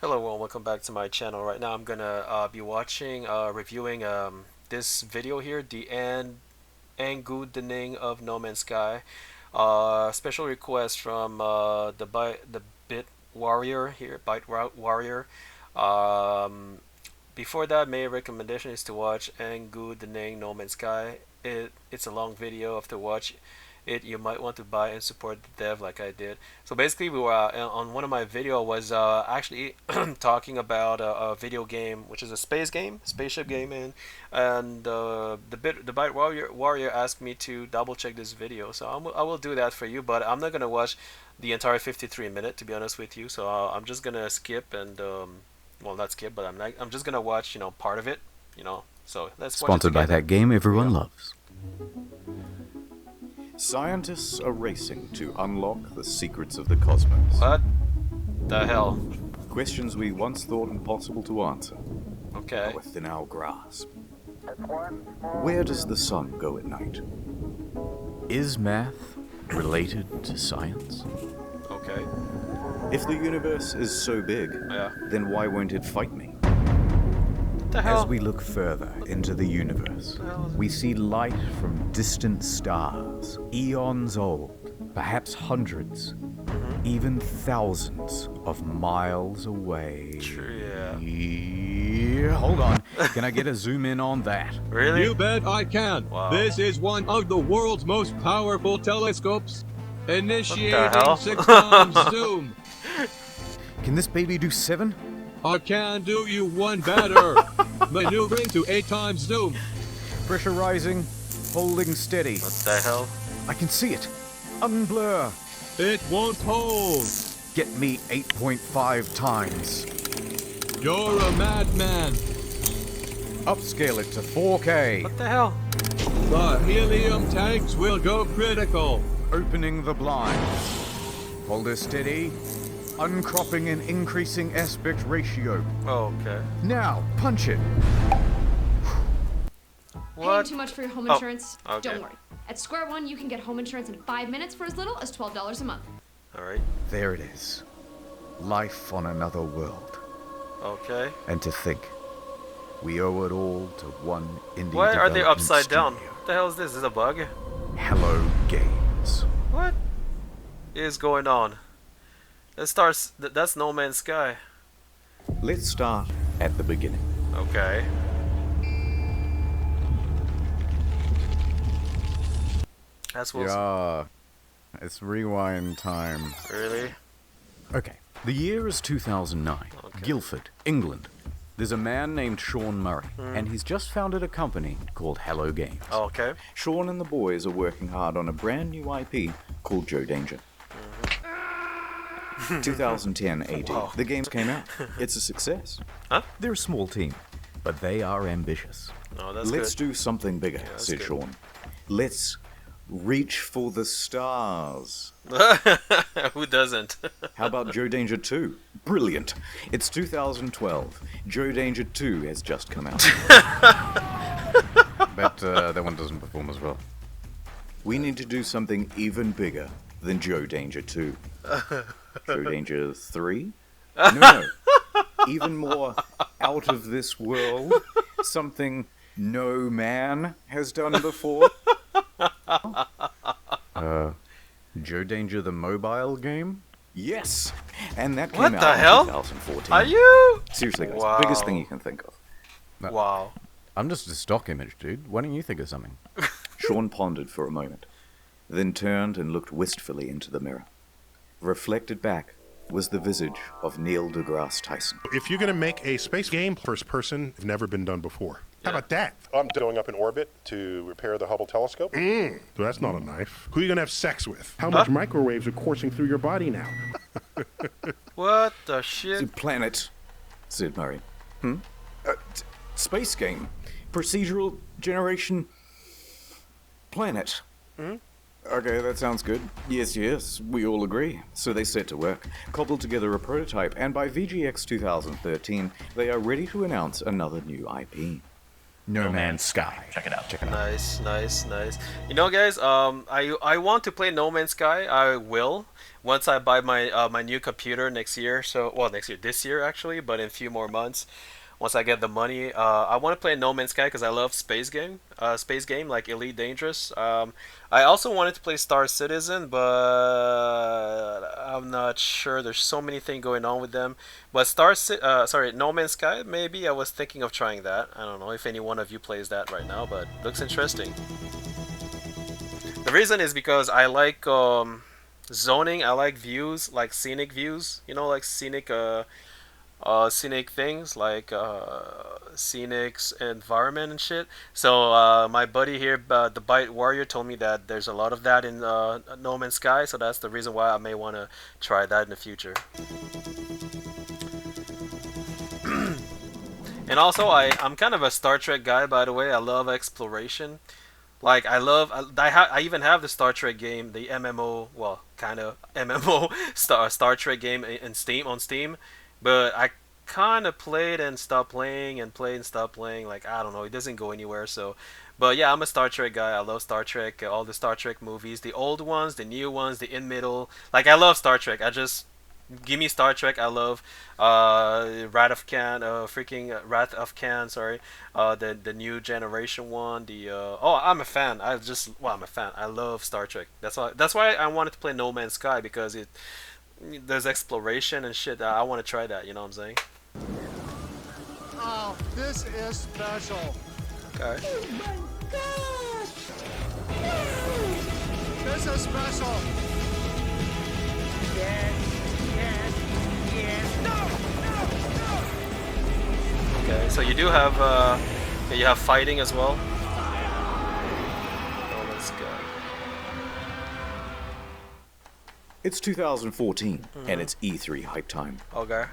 Hello, everyone. Welcome back to my channel. Right now, I'm gonna be watching, reviewing this video here, the Engoodening of No Man's Sky. Special request from the Bit Warrior here, Warrior. Um, Before that, my recommendation is to watch Engoodening No Man's Sky. It's a long video. After watch it, you might want to buy and support the dev like I did. So basically, we were on one of my video was actually talking about a video game, which is a spaceship game, and the Byte Warrior asked me to double check this video, so I will do that for you. But I'm not gonna watch the entire 53 minute, to be honest with you. So I'm just gonna skip and well, not skip, but I'm just gonna watch part of it. So let's watch it Sponsored by together. that game everyone loves. Scientists are racing to unlock the secrets of the cosmos. What the hell? Questions we once thought impossible to answer Okay. are within our grasp. Where does the sun go at night? Is math related to science? Okay. If the universe is so big, Yeah. then why won't it fight me? What the hell? As we look further into the universe, we see light from distant stars, eons old, perhaps hundreds, even thousands of miles away. Yeah. Hold on. Can I get a zoom in on that? Really? You bet I can. Wow. This is one of the world's most powerful telescopes. Initiating hell? 6 times zoom. Can this baby do 7? I can do you one better. Maneuvering to 8 times zoom. Pressure rising, holding steady. What the hell? I can see it. Unblur. It won't hold. Get me 8.5 times. You're a madman. Upscale it to 4K. What the hell? The helium tanks will go critical. Opening the blind. Hold her steady. Uncropping and increasing aspect ratio. Oh, okay. Now, punch it. Paying What? too much for your home Oh, insurance? okay. Don't worry. At Square One, you can get home insurance in 5 minutes for as little as $12 a month. All right. There it is. Life on another world. Okay. And to think, we owe it all to one indie Why are they development upside down? studio. What the hell is this? Is this a bug? Hello Games. What is going on? Let's start. That's No Man's Sky. Let's start at the beginning. Okay. That's what's Yeah. It's rewind time. really. Okay. The year is 2009. Okay. Guildford, England. There's a man named Sean Murray, and he's just founded a company called Hello Games. Okay. Sean and the boys are working hard on a brand new IP called Joe Danger. 2010 AD. Wow. The game came out. It's a success. They're a small team, but they are ambitious. No, that's Let's good. do something bigger, that's said good. Sean. Let's reach for the stars. Who doesn't? How about Joe Danger 2? Brilliant. It's 2012. Joe Danger 2 has just come out. That one doesn't perform as well. We need to do something even bigger than Joe Danger 2. Joe Danger 3? No. Even more out of this world. Something no man has done before. Joe Danger the mobile game? Yes. And that came What out the in hell? 2014. Are you? Seriously, guys. Wow. Biggest thing you can think of. Wow. I'm just a stock image, dude. Why don't you think of something? Sean pondered for a moment, then turned and looked wistfully into the mirror. Reflected back was the visage of Neil deGrasse Tyson. If you're going to make a space game, first person, it's never been done before. How about that? I'm going up in orbit to repair the Hubble telescope. So that's not a knife. Who are you going to have sex with? How much microwaves are coursing through your body now? What the shit? Planet, said Murray. Space game. Procedural generation. Planet. Okay, that sounds good. Yes, we all agree. So they set to work, cobbled together a prototype, and by VGX 2013, they are ready to announce another new IP. No Man's Sky. Check it out. Nice, nice, nice. You know, guys, I want to play No Man's Sky. I will once I buy my new computer next year. So, well, next year, this year actually, but in a few more months. Once I get the money, I want to play No Man's Sky because I love space game like Elite Dangerous. I also wanted to play Star Citizen, but I'm not sure. There's so many things going on with them. But No Man's Sky, maybe I was thinking of trying that. I don't know if any one of you plays that right now, but looks interesting. The reason is because I like zoning. I like views, like scenic views. You know, like scenic things like scenics environment and shit. So my buddy here, the Bite Warrior, told me that there's a lot of that in No Man's Sky, so that's the reason why I may want to try that in the future. And also I'm kind of a Star Trek guy, by the way. I love exploration. Like I even have the Star Trek game, the MMO, well, kind of MMO Star Trek game in Steam. But I kind of played and stopped playing and played and stopped playing. Like, I don't know, it doesn't go anywhere. So, but yeah, I'm a Star Trek guy. I love Star Trek, all the Star Trek movies, the old ones, the new ones, the in middle. Like, I love Star Trek. Give me Star Trek. I love Wrath of Khan. Sorry, the new generation one. I'm a fan. I'm a fan. I love Star Trek. That's why I wanted to play No Man's Sky, because there's exploration and shit. I want to try that. You know what I'm saying? Oh, this is special. Okay. Oh my gosh! This is special. Yes. No. Okay, so you do have fighting as well. Oh, let's go. It's 2014, and it's E3 hype time. Okay.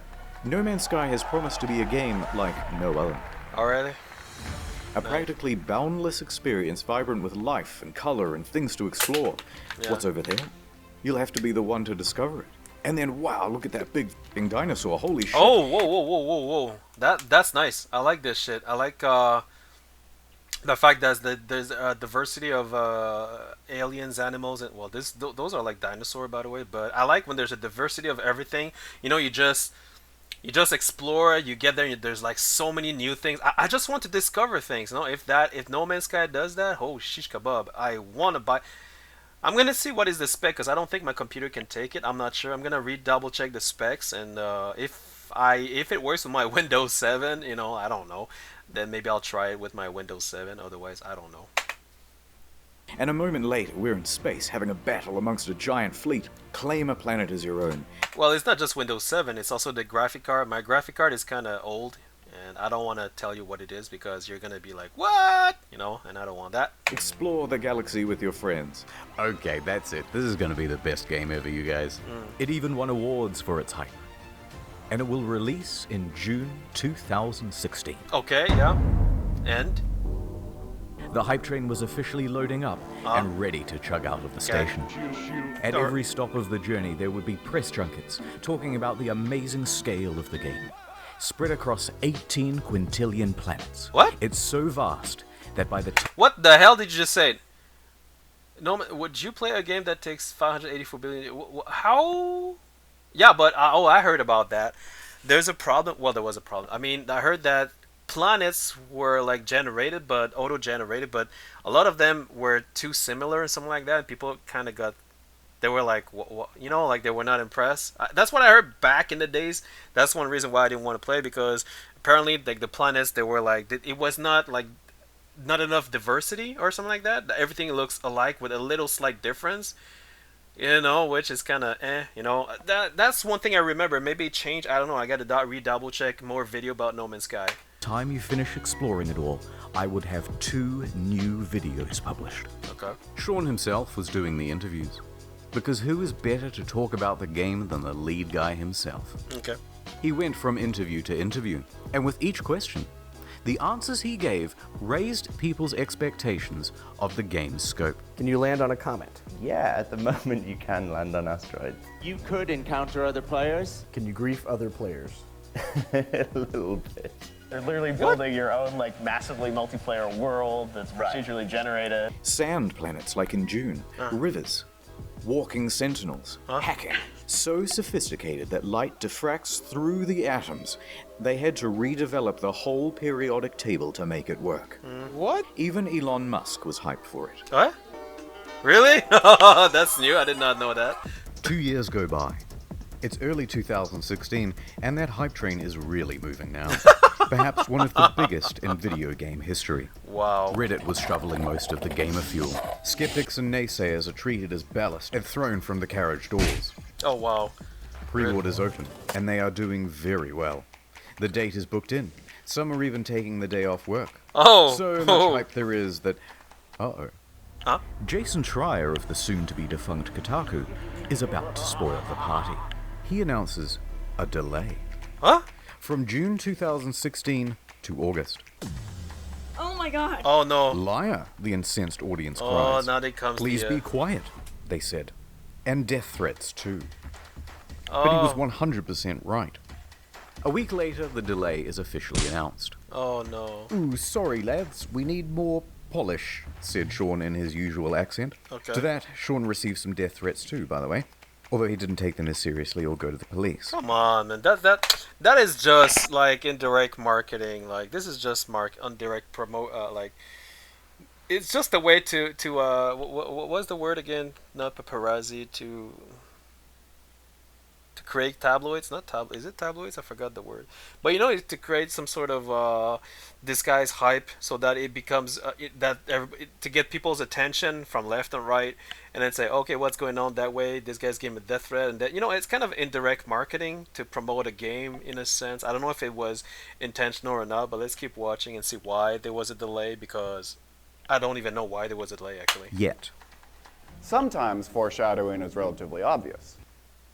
No Man's Sky has promised to be a game like no other. Already? A practically boundless experience, vibrant with life and color and things to explore. Yeah. What's over there? You'll have to be the one to discover it. And then, wow, look at that big thing dinosaur. Holy shit. Oh, whoa. That's nice. I like this shit. I like the fact that there's a diversity of aliens, animals, and well, those are like dinosaur, by the way. But I like when there's a diversity of everything. You know, you just explore. You get there, and there's like so many new things. I just want to discover things. You know, if No Man's Sky does that, oh shish kebab, I want to buy. I'm gonna see what is the spec, because I don't think my computer can take it. I'm not sure. I'm gonna double check the specs, and if it works with my Windows 7, you know, I don't know, then maybe I'll try it with my Windows 7. Otherwise, I don't know. And a moment later, we're in space, having a battle amongst a giant fleet. Claim a planet as your own. Well, it's not just Windows 7. It's also the graphic card. My graphic card is kind of old, and I don't want to tell you what it is, because you're gonna be like, what? You know, and I don't want that. Explore the galaxy with your friends. Okay, that's it. This is going to be the best game ever, you guys. It even won awards for its hype. And it will release in June 2016. Okay, yeah. And? The hype train was officially loading up and ready to chug out of the station. At every stop of the journey, there would be press junkets talking about the amazing scale of the game, spread across 18 quintillion planets. What? It's so vast that by the time... What the hell did you just say? No, would you play a game that takes 584 billion? How? Yeah, but I heard about that. There's a problem. Well, there was a problem. I mean, I heard that planets were like generated, but auto-generated, but a lot of them were too similar and something like that. And people kind of they were like, you know, like they were not impressed. That's what I heard back in the days. That's one reason why I didn't want to play, because apparently, like, the planets, they were like, it was not like not enough diversity or something like that. Everything looks alike with a little slight difference, you know, which is kind of you know. That's one thing I remember. Maybe it changed. I don't know. I got to re-double check more video about No Man's Sky. Time you finish exploring it all, I would have 2 new videos published. Okay. Sean himself was doing the interviews, because who is better to talk about the game than the lead guy himself? Okay. He went from interview to interview, and with each question, the answers he gave raised people's expectations of the game's scope. Can you land on a comet? Yeah, at the moment you can land on asteroids. You could encounter other players. Can you grief other players? A little bit. They're literally building your own, like, massively multiplayer world that's procedurally generated. Sand planets like in June, rivers, walking sentinels, hacking. So sophisticated that light diffracts through the atoms, they had to redevelop the whole periodic table to make it work. What? Even Elon Musk was hyped for it. What? Really? That's new. I did not know that. 2 years go by. It's early 2016, and that hype train is really moving now. Perhaps one of the biggest in video game history. Wow. Reddit was shoveling most of the gamer fuel. Skeptics and naysayers are treated as ballast and thrown from the carriage doors. Oh, wow. Pre-orders open, and they are doing very well. The date is booked in. Some are even taking the day off work. Oh! So much hype there is that... Uh-oh. Huh? Jason Schreier of the soon-to-be-defunct Kotaku is about to spoil the party. He announces a delay. Huh? From June 2016 to August. Oh my god. Oh no. Liar, the incensed audience Oh, cries. now it comes Please the, be quiet, they said. And death threats too. Oh. But he was 100% right. A week later, the delay is officially announced. Oh no. Ooh, sorry lads, we need more polish, said Sean in his usual accent. Okay. To that, Sean received some death threats too, by the way. Although he didn't take them as seriously or go to the police. Come on, man. That is just like indirect marketing. Like this is just indirect promote. Like it's just a way to what was the word again? Not paparazzi to create tabloids. Not is it tabloids? I forgot the word. But you know, to create some sort of disguise hype so that it becomes to get people's attention from left and right, and then say, okay, what's going on that way? This guy's giving a death threat, and that, you know, it's kind of indirect marketing to promote a game in a sense. I don't know if it was intentional or not, but let's keep watching and see why there was a delay, because I don't even know why there was a delay actually. Yet. Sometimes foreshadowing is relatively obvious.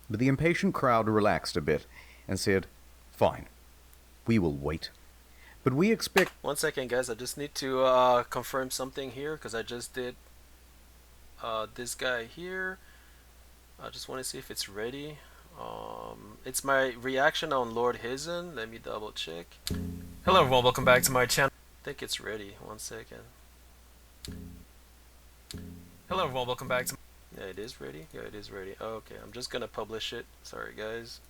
But the impatient crowd relaxed a bit and said, fine, we will wait. But we expect... One second, guys. I just need to confirm something here, because I just did this guy here. I just want to see if it's ready. It's my reaction on Lord Hizen. Let me double check. Hello everyone, welcome back to my channel. I think it's ready. One second. Hello everyone, welcome back to... Yeah, it is ready. Yeah, it is ready. Okay, I'm just gonna publish it. Sorry guys.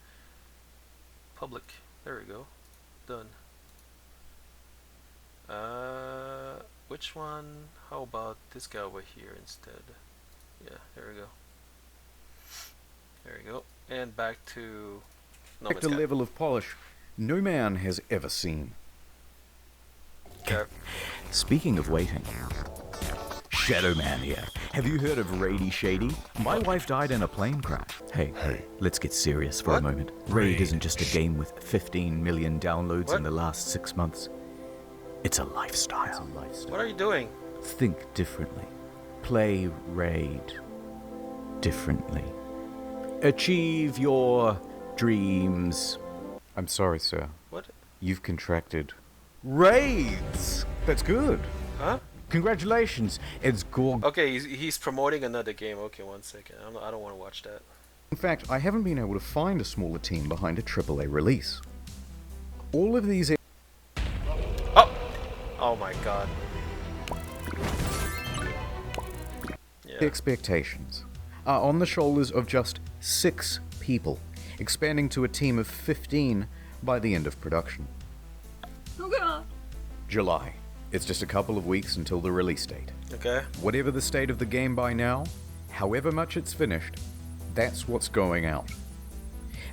Public. There we go. Done. Which one? How about this guy over here instead? Yeah, there we go. There we go. And back to... No, a level of polish no man has ever seen. Okay. Speaking of waiting... Shadow Man here. Have you heard of Raidy Shady? My wife died in a plane crash. Hey, let's get serious for a moment. Raid isn't just a game with 15 million downloads in the last 6 months. It's a lifestyle. What are you doing? Think differently. Play Raid differently. Achieve your dreams. I'm sorry, sir. What? You've contracted RAIDs. That's good. Huh? Congratulations, it's Gorg. Okay, he's promoting another game. Okay, one second. I don't want to watch that. In fact, I haven't been able to find a smaller team behind a AAA release. All of these... Oh my god. Yeah. Expectations are on the shoulders of just 6 people, expanding to a team of 15 by the end of production. Oh god. July. It's just a couple of weeks until the release date. Okay. Whatever the state of the game by now, however much it's finished, that's what's going out.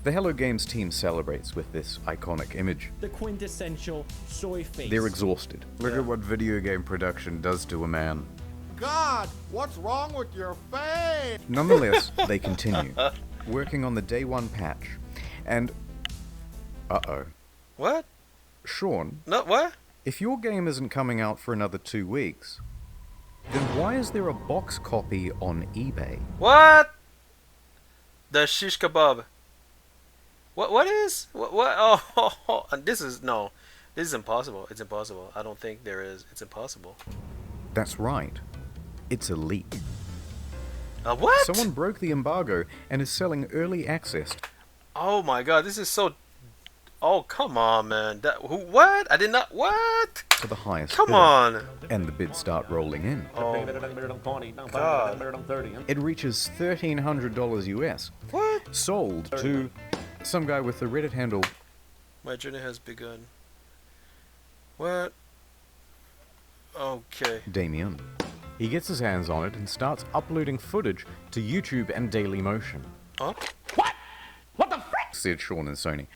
The Hello Games team celebrates with this iconic image. The quintessential soy face. They're exhausted. Look at what video game production does to a man. God, what's wrong with your face? Nonetheless, they continue, working on the day 1 patch. And... uh-oh. What? Sean. No, what? If your game isn't coming out for another 2 weeks, then why is there a box copy on eBay? What? The shish kebab. What is? What? Oh, this is... No. This is impossible. It's impossible. I don't think there is. It's impossible. That's right. It's a leak. What? Someone broke the embargo and is selling early access. Oh my god, this is so Oh, come on, man. What? I did not. What? To the highest Come bidder, on. and the bids start rolling in. Oh, God. It reaches $1,300 US. What? Sold to some guy with the Reddit handle. My journey has begun. What? Okay. Damien. He gets his hands on it and starts uploading footage to YouTube and Dailymotion. Huh? What the frick? Said Sean and Sony.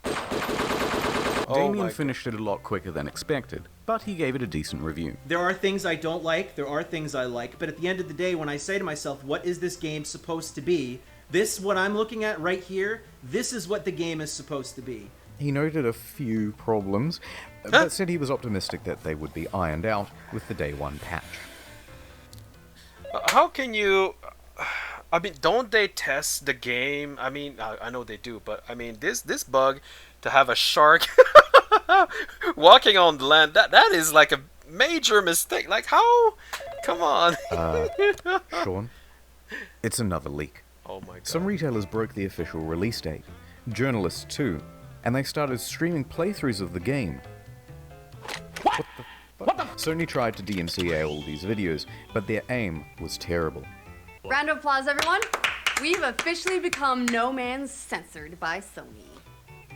Oh Damien my finished it a lot quicker than expected, but he gave it a decent review. There are things I don't like, there are things I like, but at the end of the day, when I say to myself, what is this game supposed to be? This, what I'm looking at right here, this is what the game is supposed to be. He noted a few problems, but said he was optimistic that they would be ironed out with the day one patch. How can you... I mean, don't they test the game? I mean, I know they do, but I mean, this bug to have a shark walking on the land, that is like a major mistake. Like, how? Come on. Sean, it's another leak. Oh my God. Some retailers broke the official release date. Journalists too. And they started streaming playthroughs of the game. What the Sony tried to DMCA all these videos, but their aim was terrible. Round of applause, everyone. We've officially become No Man's censored by Sony.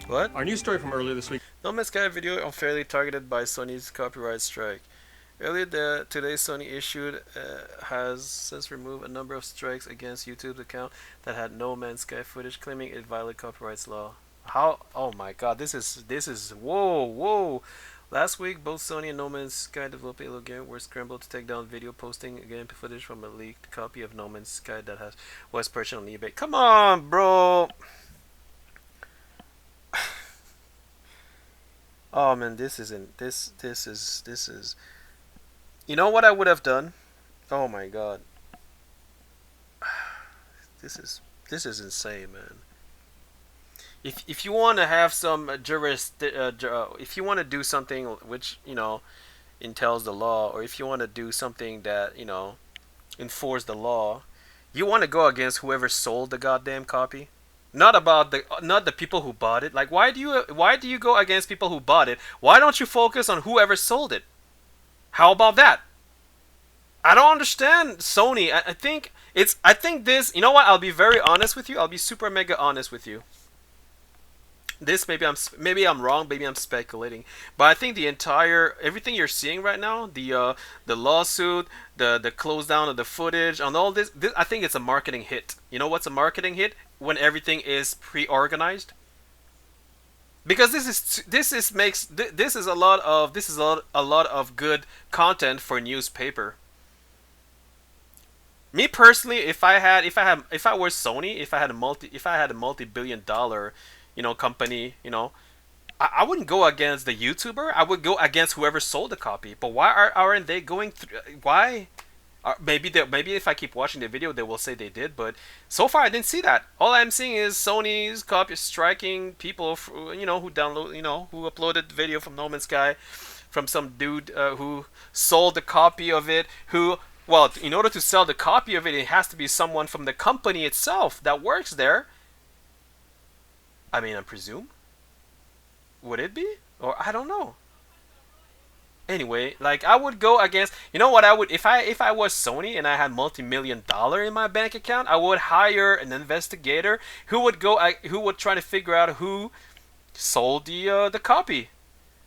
What? Our news story from earlier this week. No Man's Sky video unfairly targeted by Sony's copyright strike. Earlier today, Sony has since removed a number of strikes against YouTube's account that had No Man's Sky footage, claiming it violated copyright law. How? Oh my God! This is whoa. Last week, both Sony and No Man's Sky developer game were scrambled to take down video posting game footage from a leaked copy of No Man's Sky that was purchased on eBay. Come on, bro. Oh man, this is. You know what I would have done? Oh my God. This is insane, man. If you want to have some if you want to do something which, you know, entails the law, or if you want to do something that, you know, enforce the law, you want to go against whoever sold the goddamn copy. Not the people who bought it. Like, why do you go against people who bought it? Why don't you focus on whoever sold it? How about that? I don't understand Sony. I think this, you know what? I'll be very honest with you. I'll be super mega honest with you. This maybe I'm wrong, maybe I'm speculating, but I think the entire everything you're seeing right now, the lawsuit, the close down of the footage, on all this, I think it's a marketing hit. You know what's a marketing hit? When everything is pre-organized. Because this is a lot of good content for newspaper. Me personally, if I were Sony, if I had a multi-billion-dollar, you know, company, you know, I wouldn't go against the YouTuber. I would go against whoever sold the copy. But why aren't they going through? Why? Maybe if I keep watching the video, they will say they did. But so far, I didn't see that. All I'm seeing is Sony's copy striking people, you know, who uploaded the video from No Man's Sky, from some dude who sold the copy of it. Well, in order to sell the copy of it, it has to be someone from the company itself that works there. I mean, I presume. Would it be? Or I don't know. Anyway, like, I would go against, you know what I would, if I was Sony and I had multi-million-dollar in my bank account, I would hire an investigator who would try to figure out who sold the copy.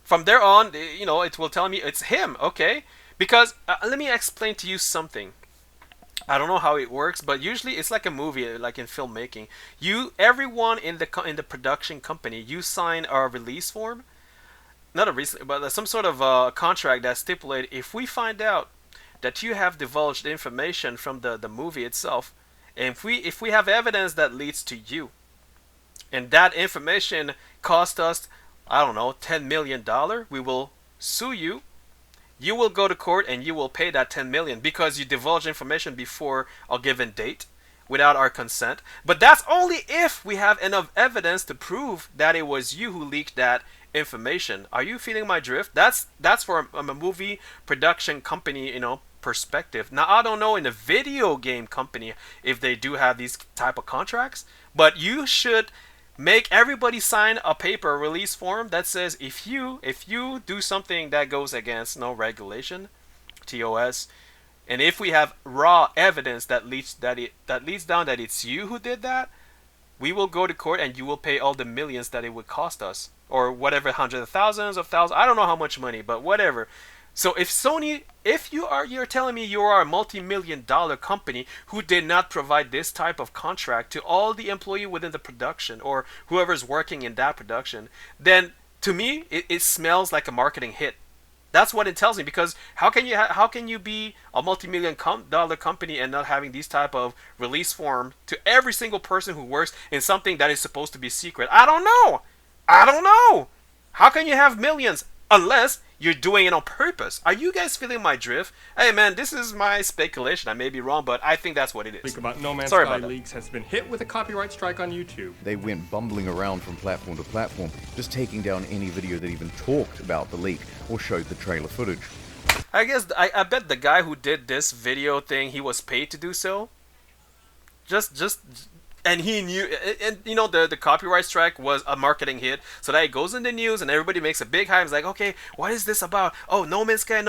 From there on, you know, it will tell me it's him, okay? Because let me explain to you something. I don't know how it works, but usually it's like a movie, like in filmmaking. Everyone in the production company, you sign a release form. Not a release, but some sort of contract that stipulates if we find out that you have divulged information from the movie itself, and if we have evidence that leads to you, and that information cost us, I don't know, $10 million, we will sue you. You will go to court and you will pay that $10 million because you divulged information before a given date without our consent. But that's only if we have enough evidence to prove that it was you who leaked that information. Are you feeling my drift? That's for a movie production company, you know, perspective. Now, I don't know in a video game company if they do have these type of contracts, but you should make everybody sign a paper release form that says if you do something that goes against no regulation, TOS, and if we have raw evidence that leads down that it's you who did that, we will go to court and you will pay all the millions that it would cost us, or whatever, hundreds of thousands, I don't know how much money, but whatever. So if Sony, if you're telling me you are a multi-million-dollar company who did not provide this type of contract to all the employee within the production or whoever's working in that production, then to me it smells like a marketing hit. That's what it tells me, because how can you be a multi-million-dollar company and not having these type of release form to every single person who works in something that is supposed to be secret? I don't know. How can you have millions unless you're doing it on purpose? Are you guys feeling my drift? Hey man, this is my speculation. I may be wrong, but I think that's what it is. Leak about No Man's Sorry Sky about that. Leaks has been hit with a copyright strike on YouTube. They went bumbling around from platform to platform, just taking down any video that even talked about the leak or showed the trailer footage. I guess I bet the guy who did this video thing, he was paid to do so. And he knew, and you know, the copyright strike was a marketing hit, so that it goes in the news and everybody makes a big hype. It's like, okay, what is this about? Oh, No Man's Sky.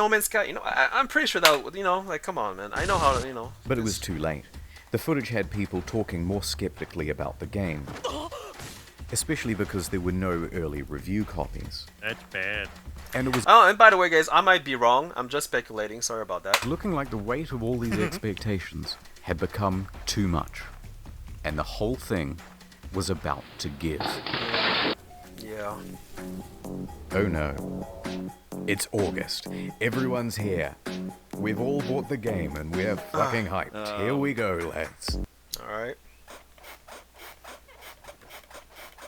You know, I'm pretty sure that, you know, like, come on, man. I know how to, you know. But it was too late. The footage had people talking more skeptically about the game, especially because there were no early review copies. That's bad. And it was and by the way, guys, I might be wrong. I'm just speculating. Sorry about that. looking like the weight of all these expectations had become too much. And the whole thing was about to give. Yeah. Oh no. It's August. Everyone's here. We've all bought the game and we're fucking hyped. Here we go, lads. Alright.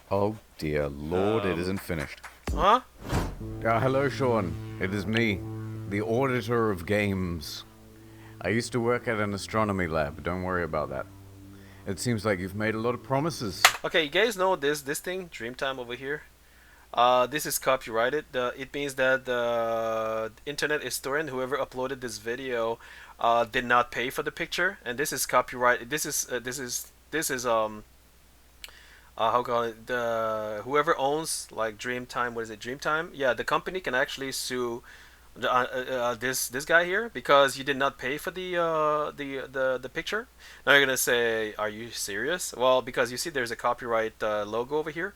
Oh dear lord, it isn't finished. Huh? Hello, Sean. It is me, the auditor of games. I used to work at an astronomy lab. Don't worry about that. It seems like you've made a lot of promises. Okay, you guys know this thing, Dreamtime over here? This is copyrighted. It means that the internet historian, whoever uploaded this video, did not pay for the picture, and this is copyright. This is how call it, whoever owns like Dreamtime. What is it, Dreamtime? Yeah, the company can actually sue this guy here because you did not pay for the picture. Now you're gonna say, are you serious? Well, because you see there's a copyright logo over here.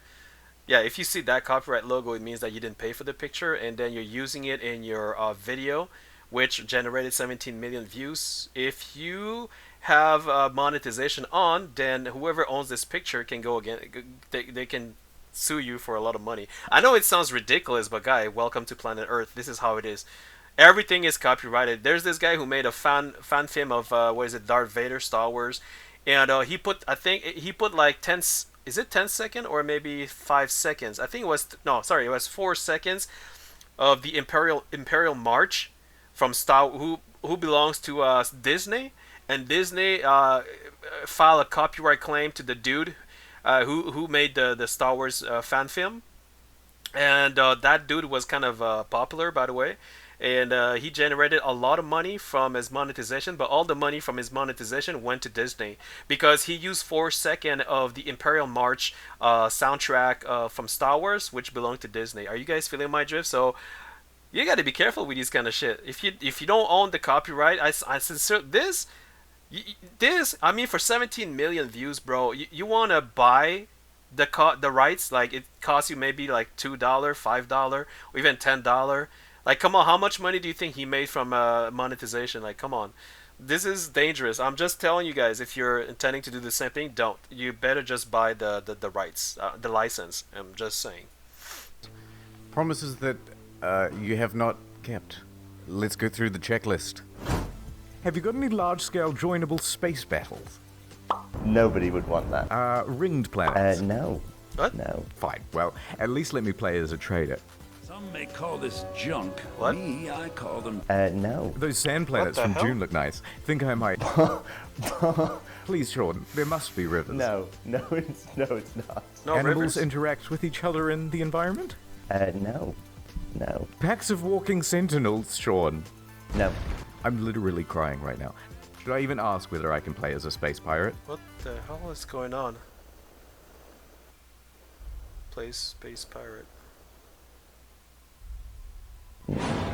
Yeah, if you see that copyright logo, it means that you didn't pay for the picture, and then you're using it in your video, which generated 17 million views. If you have monetization on, then whoever owns this picture can go again. They can sue you for a lot of money. I know it sounds ridiculous, but guy, welcome to planet Earth. This is how it is. Everything is copyrighted. There's this guy who made a fan film of what is it, Darth Vader, Star Wars, and he put, I think he put like 10, is it 10 seconds or maybe 5 seconds? I think it was, no, sorry, it was 4 seconds of the Imperial March from who belongs to Disney, and Disney filed a copyright claim to the dude who made the Star Wars fan film, and that dude was kind of popular, by the way, and he generated a lot of money from his monetization, but all the money from his monetization went to Disney because he used 4 seconds of the Imperial March soundtrack from Star Wars, which belonged to Disney. Are you guys feeling my drift? So you got to be careful with these kind of shit. If you don't own the copyright, I sincerely this, I mean, for 17 million views, bro, you want to buy the rights, like it costs you maybe like $2, $5, or even $10. Like, come on, how much money do you think he made from monetization? Like, come on, this is dangerous. I'm just telling you guys, if you're intending to do the same thing, don't. You better just buy the rights, the license. I'm just saying. Promises that you have not kept. Let's go through the checklist. Have you got any large-scale joinable space battles? Nobody would want that. Ringed planets? No. What? No. Fine. Well, at least let me play as a trader. Some may call this junk. What? Me, I call them... No. Those sand planets from June look nice. Think I might... Please, Sean, there must be rivers. No, it's not. No Animals rivers. interact with each other in the environment? No. Packs of walking sentinels, Sean. No. I'm literally crying right now. Should I even ask whether I can play as a space pirate? What the hell is going on? play Space Pirate?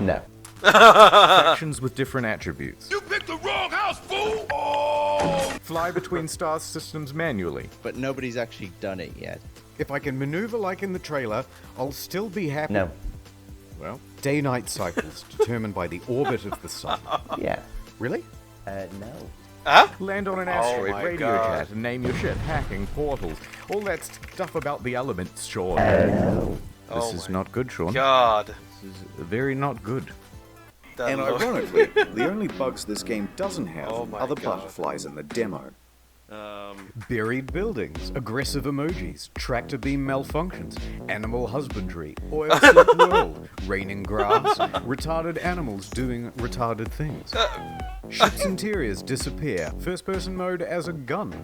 No. Factions with different attributes. You picked the wrong house, fool! Oh! Fly between star systems manually. But nobody's actually done it yet. If I can maneuver like in the trailer, I'll still be happy. No. Well, day-night cycles determined by the orbit of the sun. Yeah. Really? No. Huh? Land on an asteroid, my radio God. chat, and name your ship, hacking, portals, all that stuff about the elements, Sean. No. This Oh is my not good, Sean. God. This is very not good. That And look- ironically, the only bugs this game doesn't have Oh my are the God. butterflies in the demo. Buried buildings, aggressive emojis, tractor beam malfunctions, animal husbandry, oil slick world, raining grass, retarded animals doing retarded things. Ship's interiors disappear, first person mode as a gun.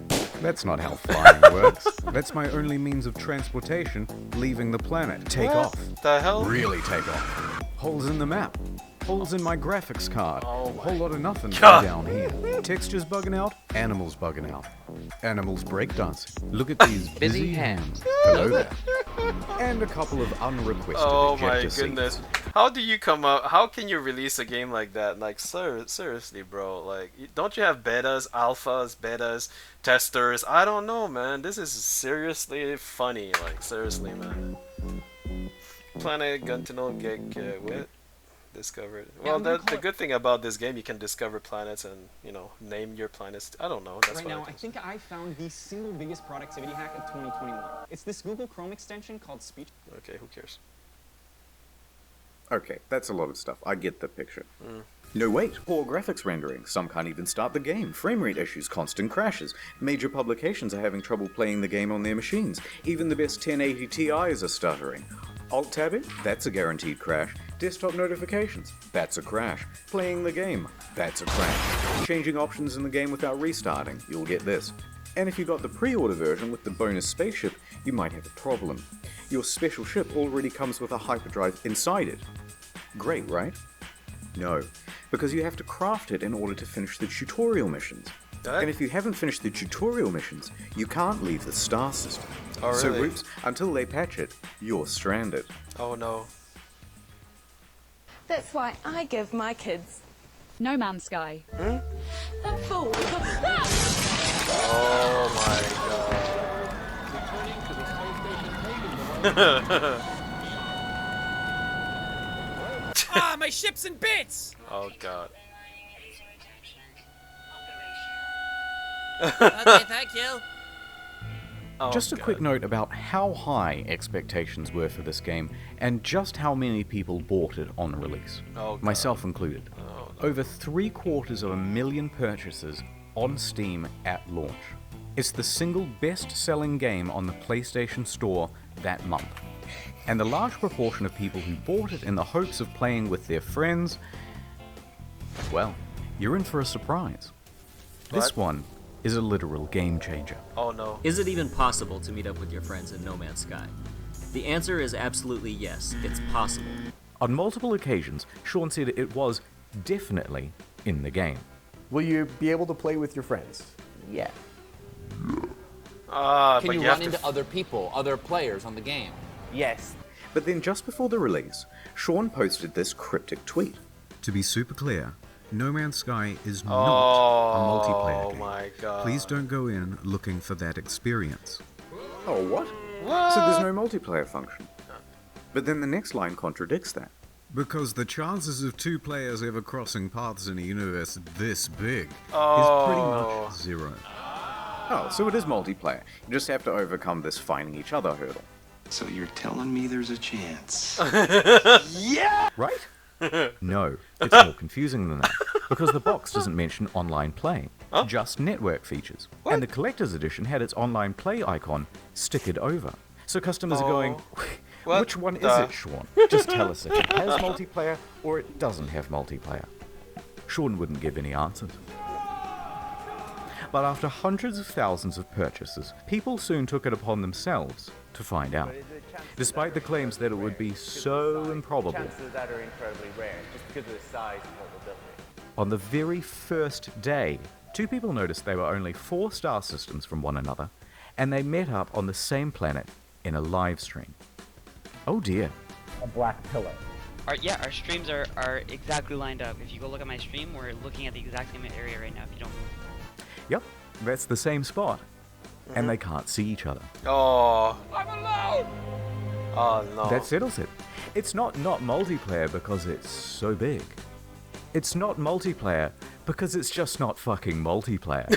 That's not how flying works. That's my only means of transportation, leaving the planet. Take What off. the hell? Really take off. Holes in the map. Holes in my graphics card. Oh Whole lot of nothing God. down here. Textures bugging out. Animals bugging out. Animals breakdancing. Look at these busy hands. Hello there. And a couple of unrequested Oh my ejector goodness. seats. How do you come up? How can you release a game like that? Like, seriously, bro. Like, don't you have betas, alphas, betas, testers? I don't know, man. This is seriously funny. Like, seriously, man. Planet Guntinol get wit discovered. Well, the good thing about this game, you can discover planets and, you know, name your planets. I don't know. That's Right what now, I I think I found the single biggest productivity hack of 2021. It's this Google Chrome extension called Speech. Okay, who cares? Okay, that's a lot of stuff. I get the picture. Mm. No, wait. Poor graphics rendering. Some can't even start the game. Frame rate issues, constant crashes. Major publications are having trouble playing the game on their machines. Even the best 1080 Ti's are stuttering. Alt-tabbing? That's a guaranteed crash. Desktop notifications? That's a crash. Playing the game? That's a crash. Changing options in the game without restarting? You'll get this. And if you got the pre-order version with the bonus Spaceship, you might have a problem. Your special ship already comes with a hyperdrive inside it. Great, right? No, because you have to craft it in order to finish the tutorial missions. And if you haven't finished the tutorial missions, you can't leave the star system. Oh, So, really? Roops, until they patch it, you're stranded. Oh no. That's why I give my kids No Man's Sky. the full. Oh my god. Ah, my ship's in bits! Oh god. Okay, thank you. Oh, Just a God. quick note about how high expectations were for this game, and just how many people bought it on release. Oh, God. Myself included. Oh, Over 750,000 purchases on Steam at launch. It's the single best-selling game on the PlayStation Store that month. And the large proportion of people who bought it in the hopes of playing with their friends, well, you're in for a surprise. This one is a literal game changer. Oh no. Is it even possible to meet up with your friends in No Man's Sky? The answer is absolutely yes, it's possible. On multiple occasions, Sean said it was definitely in the game. Will you be able to play with your friends? Yeah. But Can you have run into other people, other players on the game? Yes. But then just before the release, Sean posted this cryptic tweet. To be super clear, No Man's Sky is not Oh, a multiplayer game. my God. Please don't go in looking for that experience. Oh, what? So there's no multiplayer function. But then the next line contradicts that. Because the chances of two players ever crossing paths in a universe this big Oh. is pretty much zero. Oh, so it is multiplayer. You just have to overcome this finding each other hurdle. So you're telling me there's a chance? Yeah! Right? No, it's more confusing than that. Because the box doesn't mention online play, just network features. And the collector's edition had its online play icon stickered over. So customers are going, What which one is the- it, Sean? Just tell us if it has multiplayer or it doesn't have multiplayer. Sean wouldn't give any answers. But after hundreds of thousands of purchases, people soon took it upon themselves to find out. Despite the claims that it would be so improbable, Chances of that are incredibly rare, just because of the size and vulnerability. on the very first day, two people noticed they were only 4 star systems from one another, and they met up on the same planet in a live stream. Oh dear. A black pillar. Our streams are exactly lined up. If you go look at my stream, we're looking at the exact same area right now if you don't move. Yep, that's the same spot. And they can't see each other. Oh. I'm alone! Oh no. That settles it. It's not multiplayer because it's so big. It's not multiplayer because it's just not fucking multiplayer.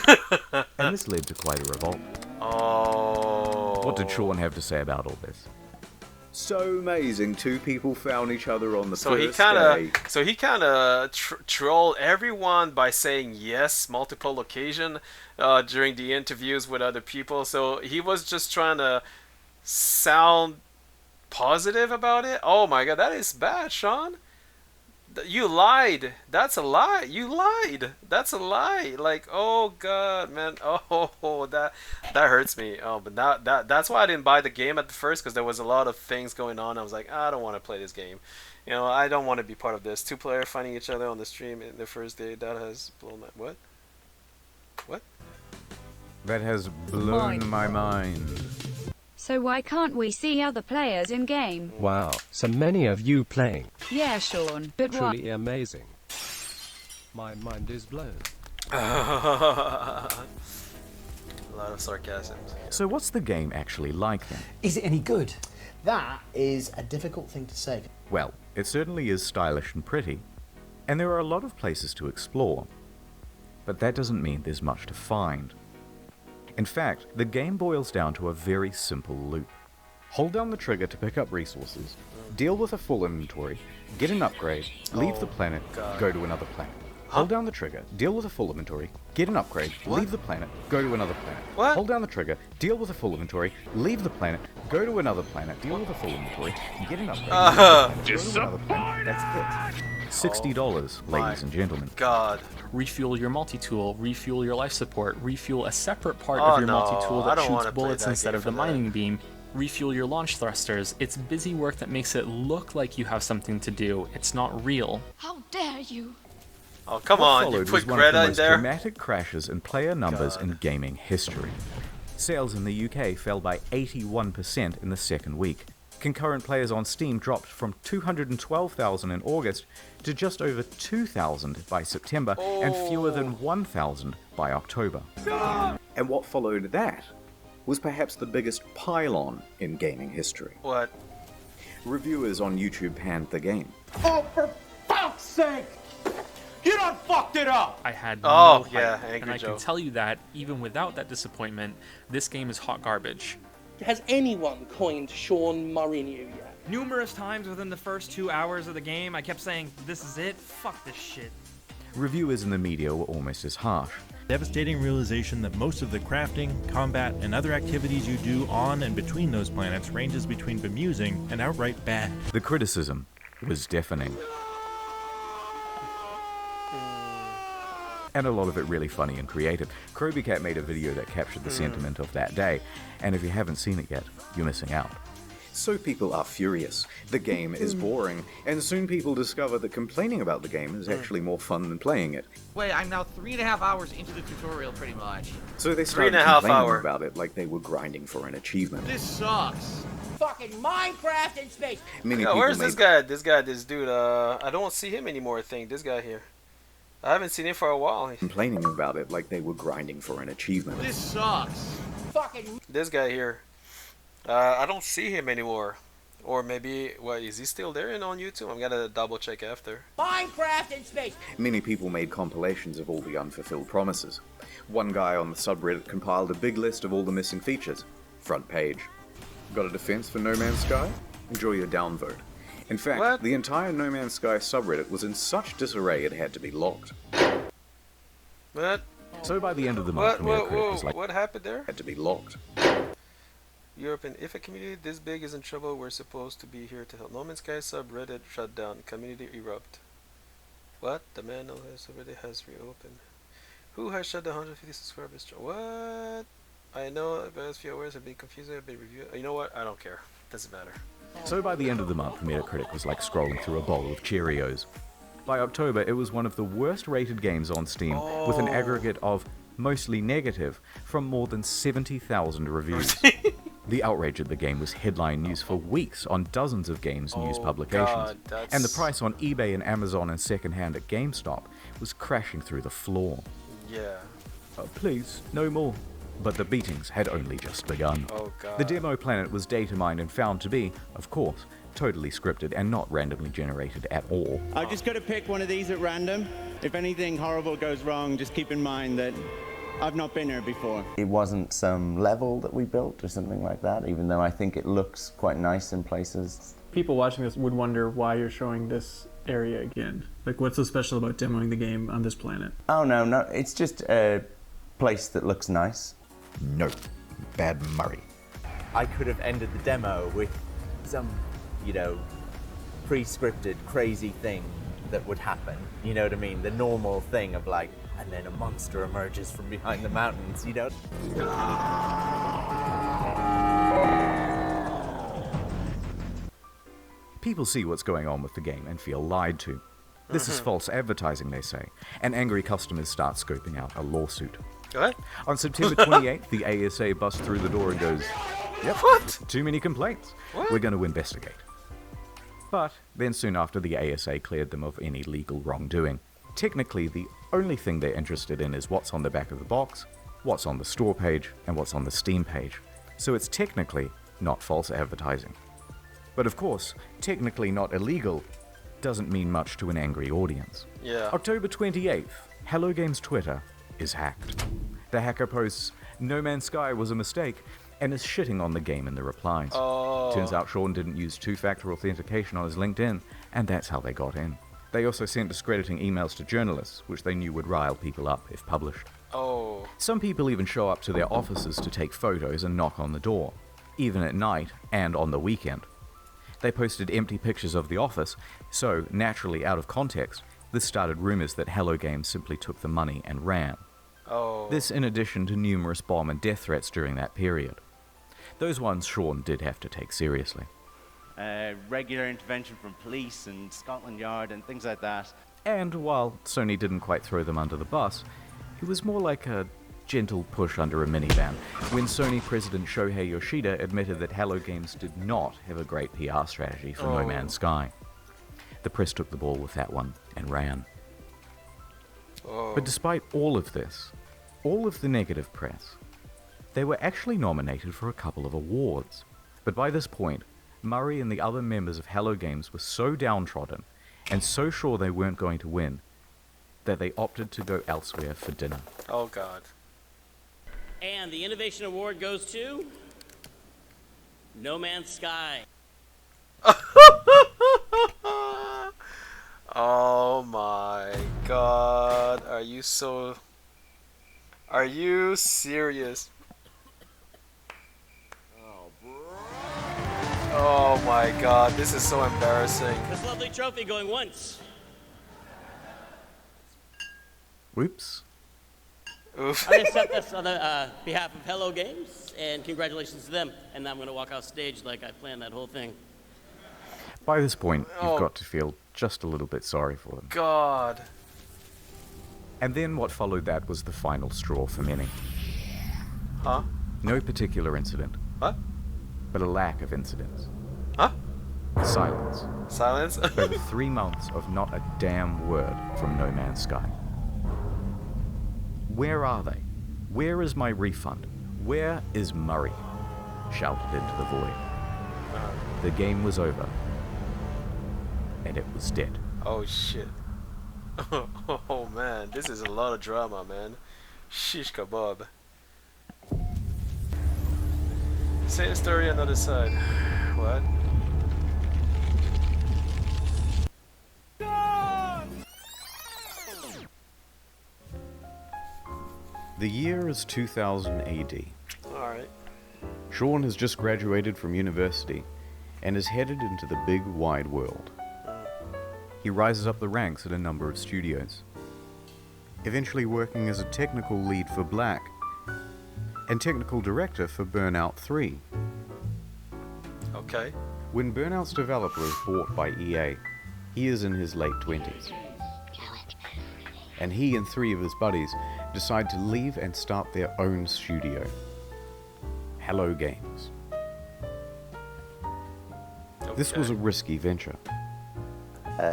And this led to quite a revolt. Oh. What did Sean have to say about all this? So amazing. Two people found each other on the So first he kind of trolled everyone by saying yes multiple occasion during the interviews with other people. So he was just trying to sound positive about it. Oh my god, that is bad, Sean. You lied. That's a lie. You lied. That's a lie. Like, oh god, man. Oh, that hurts me. Oh, but that's why I didn't buy the game at the first, because there was a lot of things going on. I was like, I don't want to play this game. You know, I don't want to be part of this. Two-player finding each other on the stream in the first day. That has blown my what? That has blown my mind. So why can't we see other players in game? Wow, so many of you playing. Yeah, Sean, but what? Truly amazing. My mind is blown. A lot of sarcasm. So what's the game actually like then? Is it any good? That is a difficult thing to say. Well, it certainly is stylish and pretty, and there are a lot of places to explore. But that doesn't mean there's much to find. In fact, the game boils down to a very simple loop. Hold down the trigger to pick up resources, deal with a full inventory, get an upgrade, leave the planet, go to another planet. Hold down the trigger, deal with a full inventory, get an upgrade, leave the planet, go to another planet. Hold down the trigger, deal with a full inventory, leave the planet, go to another planet, deal with a full inventory, get an upgrade, leave the planet, go to another planet. That's it. $60, ladies and gentlemen. God. Refuel your multi-tool, refuel your life support, refuel a separate part of your multi-tool that shoots bullets instead of the mining beam, refuel your launch thrusters. It's busy work that makes it look like you have something to do. It's not real. How dare you? Oh, come on, you put one of the Greta in most there? dramatic crashes in player numbers in gaming history. Sales in the UK fell by 81% in the second week. Concurrent players on Steam dropped from 212,000 in August to just over 2,000 by September and fewer than 1,000 by October. And what followed that was perhaps the biggest pylon in gaming history. What? Reviewers on YouTube panned the game. Oh, for fuck's sake! You done fucked it up! I had Oh, no yeah, hype, Angry and I Joe. can tell you that, even without that disappointment, this game is hot garbage. Has anyone coined Sean Mourinho yet? Numerous times within the first 2 hours of the game, I kept saying, this is it, fuck this shit. Reviewers in the media were almost as harsh. Devastating realization that most of the crafting, combat, and other activities you do on and between those planets ranges between bemusing and outright bad. The criticism was deafening. And a lot of it really funny and creative. Krobycat made a video that captured the sentiment of that day, and if you haven't seen it yet, you're missing out. So people are furious. The game is boring, and soon people discover that complaining about the game is actually more fun than playing it. Wait, I'm now 3.5 hours into the tutorial, pretty much. So they started 3.5 complaining hours about it like they were grinding for an achievement. This sucks. Fucking Minecraft in space. Many Yeah, people where's made this dude? I don't see him anymore, I think. This guy here. I haven't seen him for a while. complaining about it like they were grinding for an achievement. This sucks. Fucking. This guy here. I don't see him anymore. Or maybe, what, is he still there and on YouTube? I'm gonna double check after. Minecraft in space. Many people made compilations of all the unfulfilled promises. One guy on the subreddit compiled a big list of all the missing features. Front page. Got a defense for No Man's Sky? Enjoy your downvote. In fact, the entire No Man's Sky subreddit was in such disarray it had to be locked. What? So by the end of the month, Metacritic was like, what happened there? Had to be locked. Europe, and if a community this big is in trouble, we're supposed to be here to help. No Man's Sky subreddit shut down. Community erupt. What? The man on the subreddit has reopened. Who has shut the 150 subscribers? What? I know the past few hours have been confusing. I've been reviewed. You know what? I don't care. Doesn't matter. So by the end of the month, Metacritic was like scrolling through a bowl of Cheerios. By October, it was one of the worst rated games on Steam, with an aggregate of mostly negative from more than 70,000 reviews. The outrage at the game was headline news for weeks on dozens of games news publications, God, and the price on eBay and Amazon and secondhand at GameStop was crashing through the floor. Yeah. Please, no more. But the beatings had only just begun. Oh God. The demo planet was data mined and found to be, of course, totally scripted and not randomly generated at all. I've just got to pick one of these at random. If anything horrible goes wrong, just keep in mind that I've not been here before. It wasn't some level that we built or something like that, even though I think it looks quite nice in places. People watching this would wonder why you're showing this area again. Like, what's so special about demoing the game on this planet? Oh, no, it's just a place that looks nice. No, bad Murray. I could have ended the demo with some, pre-scripted crazy thing that would happen. You know what I mean? The normal thing of like, and then a monster emerges from behind the mountains, People see what's going on with the game and feel lied to. This is false advertising, they say, and angry customers start scoping out a lawsuit. What? On September 28th, the ASA busts through the door and goes, "Yep, what? Too many complaints. What? We're going to investigate." But then soon after, the ASA cleared them of any legal wrongdoing. Technically, the only thing they're interested in is what's on the back of the box, what's on the store page, and what's on the Steam page. So it's technically not false advertising. But of course, technically not illegal doesn't mean much to an angry audience. Yeah. October 28th, Hello Games Twitter is hacked. The hacker posts, "No Man's Sky was a mistake," and is shitting on the game in the replies. Oh. Turns out Sean didn't use two-factor authentication on his LinkedIn, and that's how they got in. They also sent discrediting emails to journalists, which they knew would rile people up if published. Oh. Some people even show up to their offices to take photos and knock on the door, even at night and on the weekend. They posted empty pictures of the office, so, naturally out of context, this started rumors that Hello Games simply took the money and ran. Oh. This in addition to numerous bomb and death threats during that period. Those ones Sean did have to take seriously. Regular intervention from police and Scotland Yard and things like that. And while Sony didn't quite throw them under the bus, it was more like a gentle push under a minivan when Sony President Shohei Yoshida admitted that Hello Games did not have a great PR strategy for No Man's Sky. The press took the ball with that one and ran. Oh. But despite all of this, all of the negative press, they were actually nominated for a couple of awards. But by this point, Murray and the other members of Hello Games were so downtrodden and so sure they weren't going to win that they opted to go elsewhere for dinner. Oh God. And the Innovation Award goes to No Man's Sky. Oh my God. Are you serious? Oh my God, this is so embarrassing. This lovely trophy going once. Whoops. Oof. I accept this on the behalf of Hello Games, and congratulations to them. And now I'm going to walk off stage like I planned that whole thing. By this point, Oh. you've got to feel just a little bit sorry for them. God. And then what followed that was the final straw for many. Huh? No particular incident. What? But a lack of incidents. Huh? Silence. Silence? Over 3 months of not a damn word from No Man's Sky. Where are they? Where is my refund? Where is Murray? Shouted into the void. The game was over. And it was dead. Oh shit. Oh man, this is a lot of drama, man. Shish kebab. Same story, another side. What? The year is 2000 AD. Alright. Sean has just graduated from university and is headed into the big wide world. He rises up the ranks at a number of studios, eventually working as a technical lead for Black and technical director for Burnout 3. Okay. When Burnout's developer is bought by EA, he is in his late 20s. And he and 3 of his buddies decide to leave and start their own studio, Hello Games. This was a risky venture.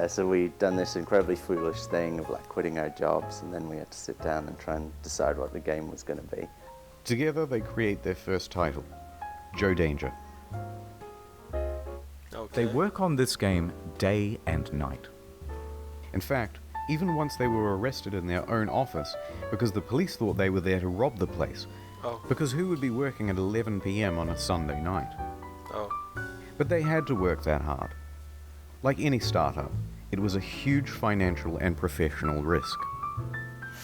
So we'd done this incredibly foolish thing of like quitting our jobs, and then we had to sit down and try and decide what the game was going to be. Together they create their first title, Joe Danger. They work on this game day and night. In fact, even once they were arrested in their own office because the police thought they were there to rob the place. Because who would be working at 11 p.m. on a Sunday night? But they had to work that hard. Like any startup, it was a huge financial and professional risk.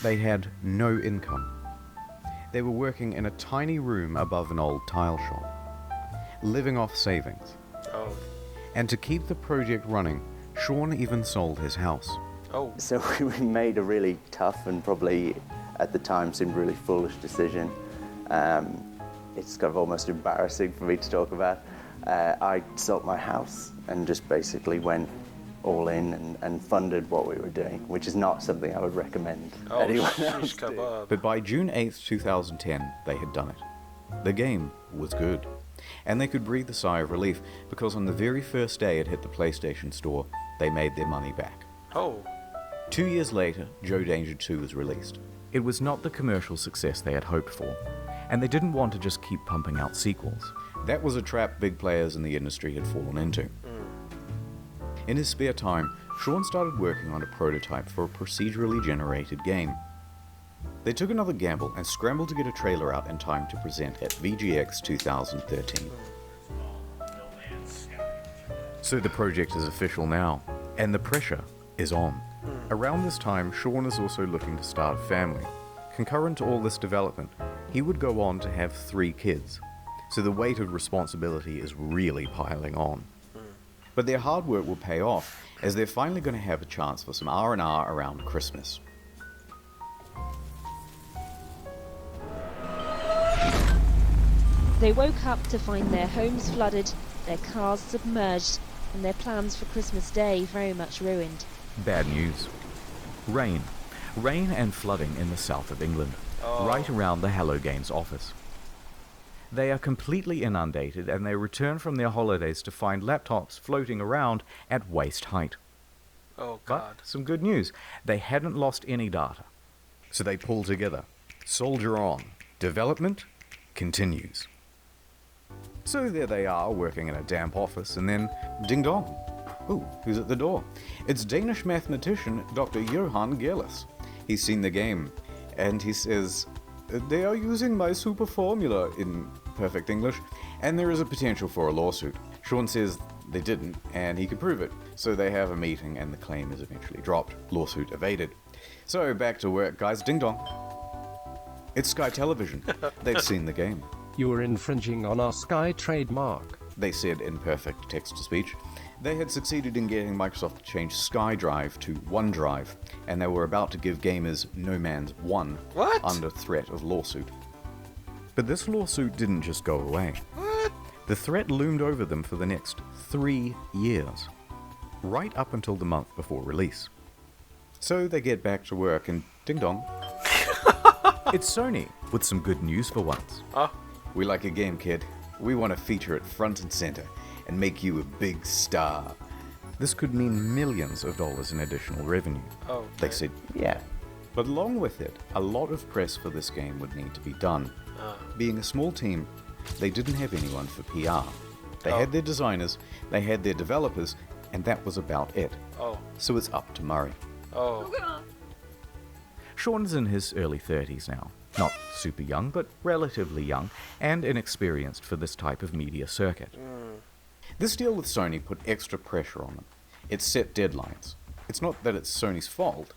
They had no income. They were working in a tiny room above an old tile shop, living off savings. And to keep the project running, Sean even sold his house. So we made a really tough and probably at the time seemed really foolish decision. It's kind of almost embarrassing for me to talk about. I sold my house and just basically went all in and funded what we were doing, which is not something I would recommend anyone else do. But by June 8th, 2010, they had done it. The game was good. And they could breathe a sigh of relief because on the very first day it hit the PlayStation Store, they made their money back. 2 years later, Joe Danger 2 was released. It was not the commercial success they had hoped for, and they didn't want to just keep pumping out sequels. That was a trap big players in the industry had fallen into. In his spare time, Sean started working on a prototype for a procedurally generated game. They took another gamble and scrambled to get a trailer out in time to present at VGX 2013. So the project is official now, and the pressure is on. Around this time, Sean is also looking to start a family. Concurrent to all this development, he would go on to have 3 kids, so the weight of responsibility is really piling on. But their hard work will pay off, as they're finally going to have a chance for some R&R around Christmas. They woke up to find their homes flooded, their cars submerged, and their plans for Christmas Day very much ruined. Bad news. Rain. Rain and flooding in the south of England, right around the Hello Games office. They are completely inundated and they return from their holidays to find laptops floating around at waist height. But some good news. They hadn't lost any data. So they pull together. Soldier on. Development continues. So there they are, working in a damp office, and then ding dong. Ooh, who's at the door? It's Danish mathematician Dr. Johan Gerlis. He's seen the game, and he says, "They are using my super formula," in perfect English, and there is a potential for a lawsuit. Sean says they didn't, and he could prove it. So they have a meeting, and the claim is eventually dropped. Lawsuit evaded. So back to work, guys. Ding dong. It's Sky Television. They'd seen the game. You are infringing on our Sky trademark, they said in perfect text-to-speech. They had succeeded in getting Microsoft to change SkyDrive to OneDrive, and they were about to give gamers No Man's 1 under threat of lawsuit. But this lawsuit didn't just go away. The threat loomed over them for the next 3 years, right up until the month before release. So they get back to work and ding dong. It's Sony, with some good news for once. We like a game, kid. We want to feature it front and center and make you a big star. This could mean millions of dollars in additional revenue. They said, yeah. But along with it, a lot of press for this game would need to be done. Being a small team, they didn't have anyone for PR. They had their designers, they had their developers, and that was about it. So it's up to Murray. Sean's in his early 30s now. Not super young, but relatively young, and inexperienced for this type of media circuit. This deal with Sony put extra pressure on them. It set deadlines. It's not that it's Sony's fault,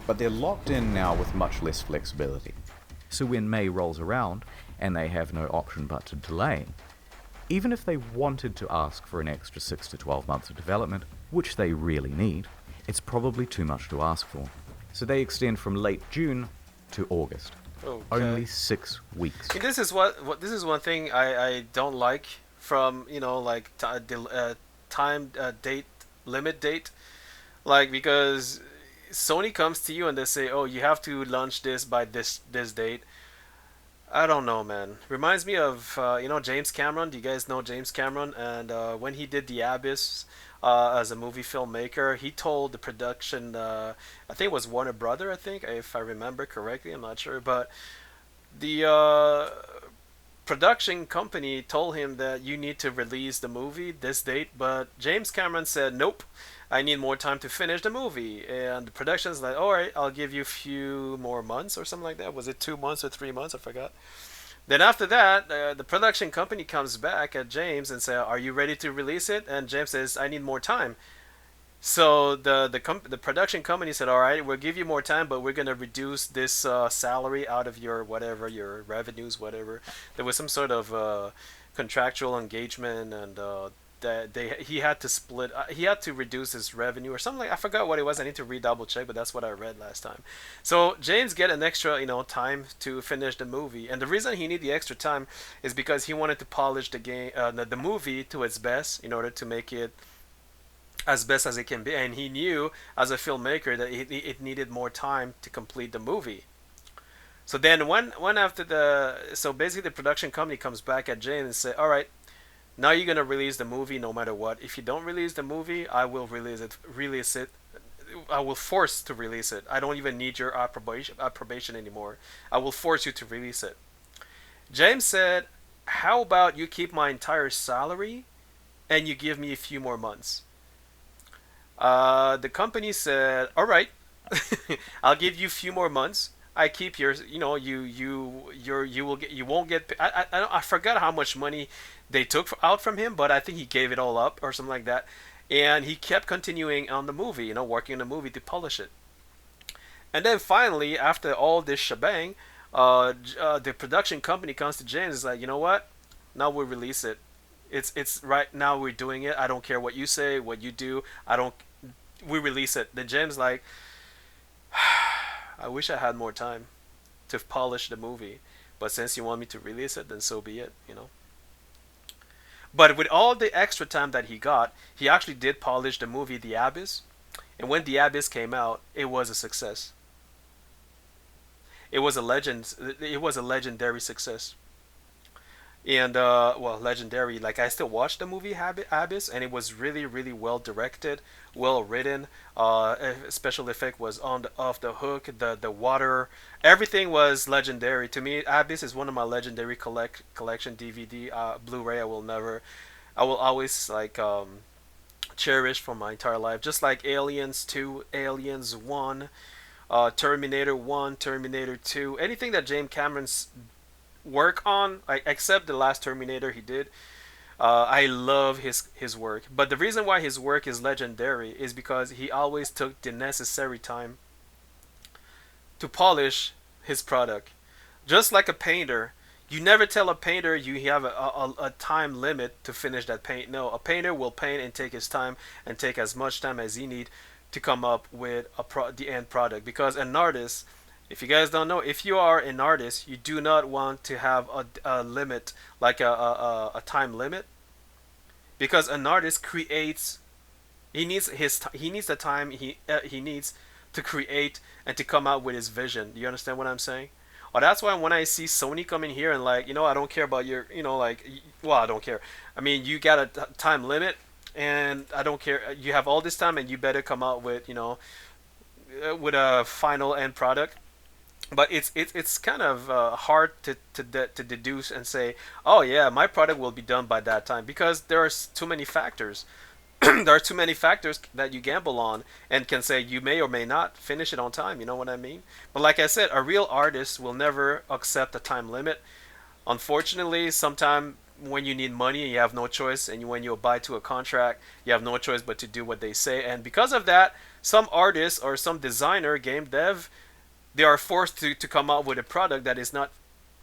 but they're locked in now with much less flexibility. So when May rolls around, and they have no option but to delay, even if they wanted to ask for an extra 6 to 12 months of development, which they really need, it's probably too much to ask for. So they extend from late June to August. Only 6 weeks. And this is what this is one thing I don't like from, you know, like time date limit date, like, because Sony comes to you and they say, oh, you have to launch this by this date, I don't know, man. Reminds me of James Cameron. Do you guys know James Cameron? And when he did The Abyss as a movie filmmaker, he told the production, I think it was Warner Brother, I think, if I remember correctly. I'm not sure, but the production company told him that you need to release the movie this date, but James Cameron said, nope, I need more time to finish the movie. And the production's like, all right, I'll give you a few more months or something like that. Was it 2 months or 3 months? I forgot. Then after that, the production company comes back at James and say, are you ready to release it? And James says, I need more time. So the production company said, all right, we'll give you more time, but we're gonna reduce this salary out of your whatever your revenues, whatever. There was some sort of contractual engagement, and that he had to split. He had to reduce his revenue or something like. I forgot what it was. I need to double check, but that's what I read last time. So James get an extra time to finish the movie, and the reason he need the extra time is because he wanted to polish the game, the movie to its best in order to make it as best as it can be, and he knew as a filmmaker that it needed more time to complete the movie. So then when after so basically the production company comes back at James and say, all right, now you're gonna release the movie no matter what. If you don't release the movie, I will release it. I will force to release it. I don't even need your approbation anymore. I will force you to release it. James said, how about you keep my entire salary and you give me a few more months? The company said, "All right, I'll give you a few more months. I keep yours. You will get. You won't get. I forgot how much money they took out from him, but I think he gave it all up or something like that. And he kept continuing on the movie. Working on the movie to polish it. And then finally, after all this shebang, the production company comes to James and is like, you know what? Now we'll release it. It's right now we're doing it. I don't care what you say, what you do. I don't. We release it. Then James like, I wish I had more time to polish the movie, but since you want me to release it, then so be it. But with all the extra time that he got, he actually did polish the movie The Abyss, and when The Abyss came out, it was a success. It was a legend. It was a legendary success. And well, legendary. Like I still watched the movie Abyss, and it was really, really well directed, well written. Special effect was off the hook. The water, everything was legendary to me. Abyss is one of my legendary collection DVD, Blu-ray. I will always cherish for my entire life. Just like Aliens 2, Aliens 1, Terminator 1, Terminator 2, anything that James Cameron's work on, except the last Terminator he did. I love his work, but the reason why his work is legendary is because he always took the necessary time to polish his product. Just like a painter, you never tell a painter you have a time limit to finish that paint. No, a painter will paint and take his time and take as much time as he need to come up with the end product. Because an artist, if you guys don't know, if you are an artist, you do not want to have a limit, like a time limit, because an artist creates. He needs the time he needs to create and to come out with his vision. Do you understand what I'm saying? Oh, that's why when I see Sony coming here and I don't care about your, well, I don't care. I mean, you got a time limit, and I don't care. You have all this time, and you better come out with, with a final end product. But it's kind of hard to deduce and say, oh yeah, my product will be done by that time, because there are too many factors. There are too many factors that you gamble on and can say you may or may not finish it on time. You know what I mean? But like I said, a real artist will never accept a time limit. Unfortunately, sometimes when you need money, you have no choice, and when you abide to a contract, you have no choice but to do what they say. And because of that, some artists or some designer, game dev, they are forced to come out with a product that is not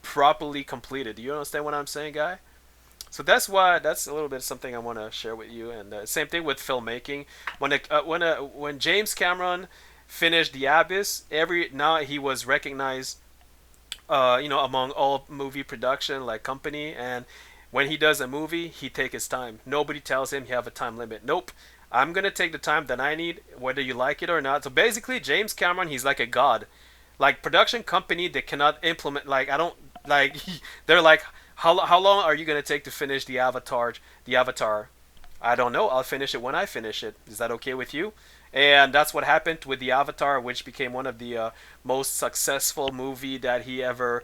properly completed. Do you understand what I'm saying, guy? So that's a little bit something I want to share with you. And same thing with filmmaking. When James Cameron finished The Abyss, now he was recognized, among all movie production company. And when he does a movie, he take his time. Nobody tells him you have a time limit. Nope. I'm gonna take the time that I need, whether you like it or not. So basically, James Cameron, he's like a god. Like production company, they cannot implement. Like they're like, how long are you gonna take to finish the Avatar? The Avatar. I don't know. I'll finish it when I finish it. Is that okay with you? And that's what happened with the Avatar, which became one of the most successful movie that he ever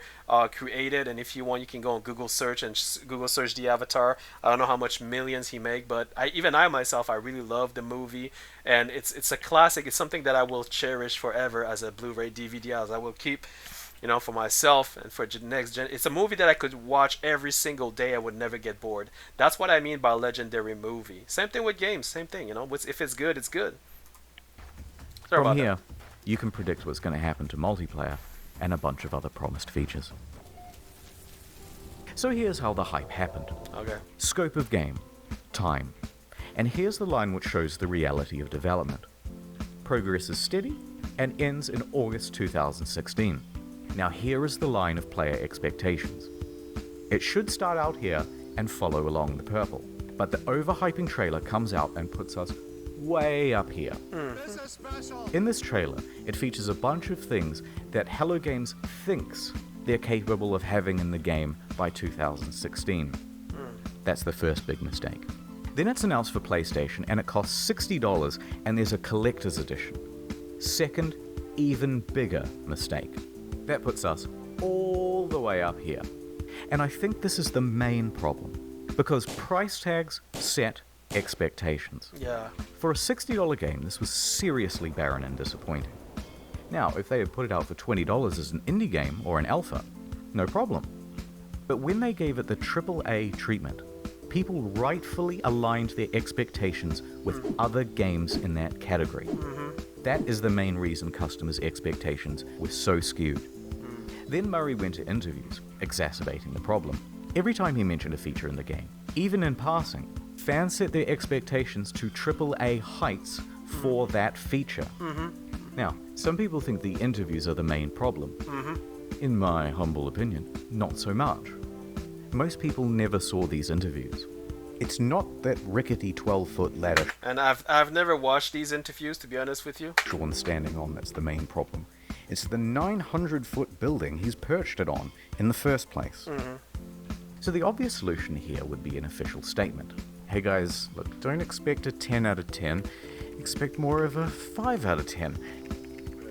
created. And if you want, you can go on Google search and Google search the Avatar. I don't know how much millions he made, but even I myself, I really love the movie, and it's a classic. It's something that I will cherish forever as a Blu-ray DVD, as I will keep, for myself and for next gen. It's a movie that I could watch every single day. I would never get bored. That's what I mean by legendary movie. Same thing with games. Same thing. If it's good, it's good. Sorry From about here, that. you can predict what's going to happen to multiplayer and a bunch of other promised features. So here's how the hype happened. Okay. Scope of game, time. And here's the line which shows the reality of development. Progress is steady and ends in August 2016. Now here is the line of player expectations. It should start out here and follow along the purple, but the overhyping trailer comes out and puts us way up here. In this trailer, it features a bunch of things that Hello Games thinks they're capable of having in the game by 2016. That's the first big mistake. Then it's announced for PlayStation and it costs $60 and there's a collector's edition. Second, even bigger mistake. That puts us all the way up here. And I think this is the main problem, because price tags set expectations. Yeah. For a $60 game, this was seriously barren and disappointing. Now, if they had put it out for $20 as an indie game or an alpha, no problem. But when they gave it the AAA treatment, people rightfully aligned their expectations with other games in that category. That is the main reason customers' expectations were so skewed. Then Murray went to interviews, exacerbating the problem. Every time he mentioned a feature in the game, even in passing, fans set their expectations to AAA heights for that feature. Now, some people think the interviews are the main problem. In my humble opinion, not so much. Most people never saw these interviews. It's not that rickety 12-foot ladder And I've never watched these interviews, to be honest with you. Sean's standing on that's the main problem. It's the 900-foot building he's perched it on in the first place. So the obvious solution here would be an official statement. Hey guys, look, don't expect a 10 out of 10. Expect more of a 5 out of 10.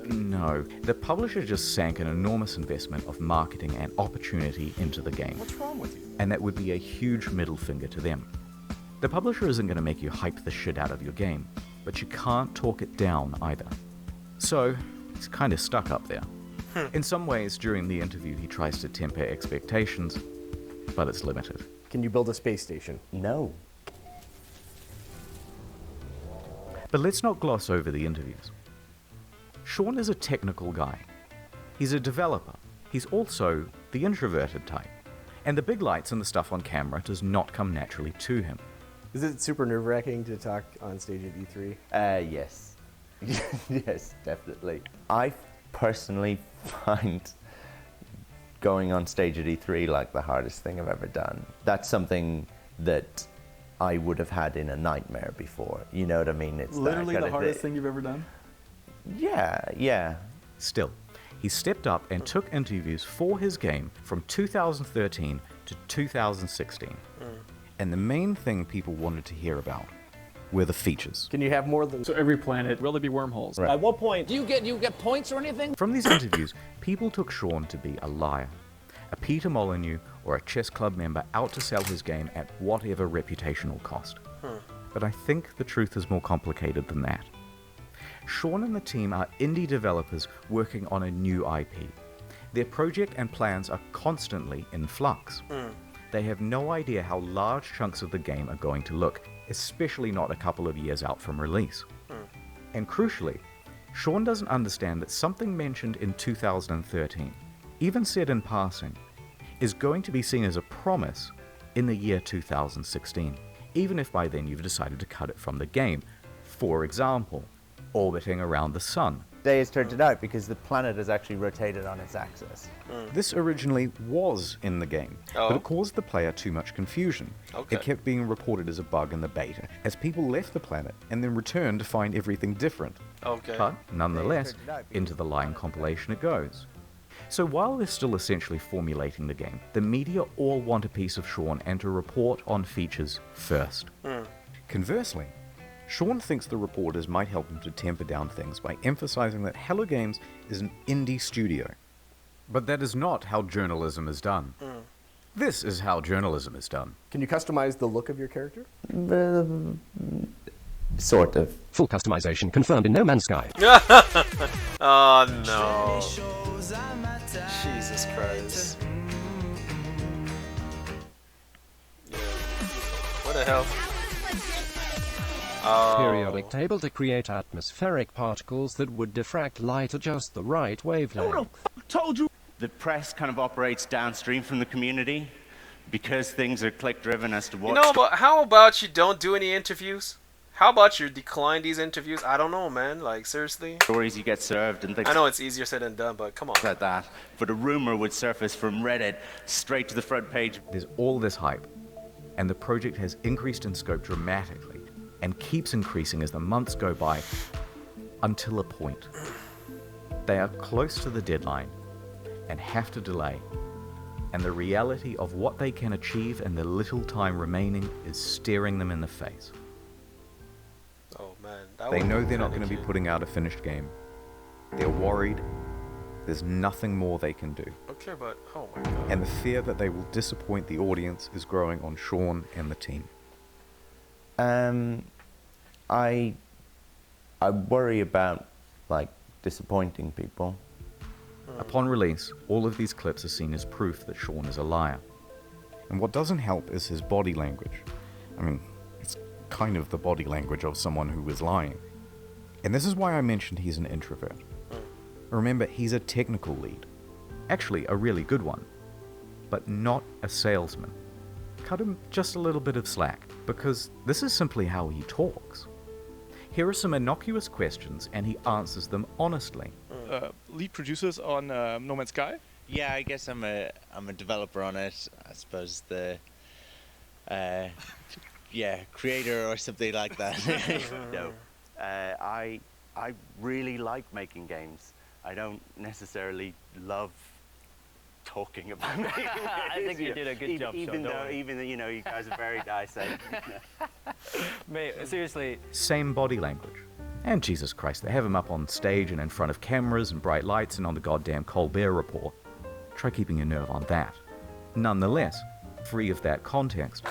No, the publisher just sank an enormous investment of marketing and opportunity into the game. What's wrong with you? And that would be a huge middle finger to them. The publisher isn't going to make you hype the shit out of your game, but you can't talk it down either. So, he's kind of stuck up there. In some ways, during the interview, he tries to temper expectations, but it's limited. Can you build a space station? No. But let's not gloss over the interviews. Sean is a technical guy. He's a developer. He's also the introverted type. And the big lights and the stuff on camera does not come naturally to him. Is it super nerve-wracking to talk on stage at E3? Yes. Yes, definitely. I personally find going on stage at E3 like the hardest thing I've ever done. That's something that I would have had in a nightmare before. You know what I mean? It's literally the hardest thing you've ever done? Yeah. Still, he stepped up and took interviews for his game from 2013 to 2016. And the main thing people wanted to hear about were the features. Can you have more than... So every planet, will there be wormholes? Right. At what point... Do you get points or anything? From these interviews, people took Sean to be a liar, a Peter Molyneux or a chess club member out to sell his game at whatever reputational cost. But I think the truth is more complicated than that. Sean and the team are indie developers working on a new IP. Their project and plans are constantly in flux. They have no idea how large chunks of the game are going to look, especially not a couple of years out from release. And crucially, Sean doesn't understand that something mentioned in 2013, even said in passing, is going to be seen as a promise in the year 2016, even if by then you've decided to cut it from the game. For example, orbiting around the sun. Day has turned it out because the planet has actually rotated on its axis. This originally was in the game, but it caused the player too much confusion. It kept being reported as a bug in the beta, as people left the planet and then returned to find everything different. But nonetheless, into the lying compilation it goes. So while they're still essentially formulating the game, the media all want a piece of Sean and to report on features first. Conversely, Sean thinks the reporters might help him to temper down things by emphasizing that Hello Games is an indie studio. But that is not how journalism is done. This is how journalism is done. Can you customize the look of your character? Sort of. Full customization confirmed in No Man's Sky. Oh no. Jesus Christ. Yeah. What the hell? Oh. Periodic table to create atmospheric particles that would diffract light at just the right wavelength. Told you. The press kind of operates downstream from the community because things are click-driven as to what... You know, but how about you don't do any interviews? How about you decline these interviews? I don't know, man. Like, seriously? Stories you get served and things... I know it's easier said than done, but come on. Like that. But a rumor would surface from Reddit straight to the front page. There's all this hype, and the project has increased in scope dramatically, and keeps increasing as the months go by, until a point. They are close to the deadline, and have to delay, and the reality of what they can achieve in the little time remaining is staring them in the face. Oh man, they know they're not going to be putting out a finished game. They're worried. There's nothing more they can do. Okay, but oh my god. And the fear that they will disappoint the audience is growing on Sean and the team. I worry about, like, disappointing people. Upon release, all of these clips are seen as proof that Sean is a liar. And what doesn't help is his body language. I mean, it's kind of the body language of someone who is lying. And this is why I mentioned he's an introvert. Remember, he's a technical lead. Actually, a really good one. But not a salesman. Cut him just a little bit of slack, because this is simply how he talks. Here are some innocuous questions, and he answers them honestly. Lead producers on No Man's Sky? Yeah, I guess I'm a developer on it. I suppose the creator or something like that. No, I really like making games. I don't necessarily love talking about making games. I think you did a good job. Even though you guys are very nice. Mate, seriously. Same body language. And Jesus Christ, they have him up on stage and in front of cameras and bright lights and on the goddamn Colbert Report. Try keeping your nerve on that. Nonetheless, free of that context.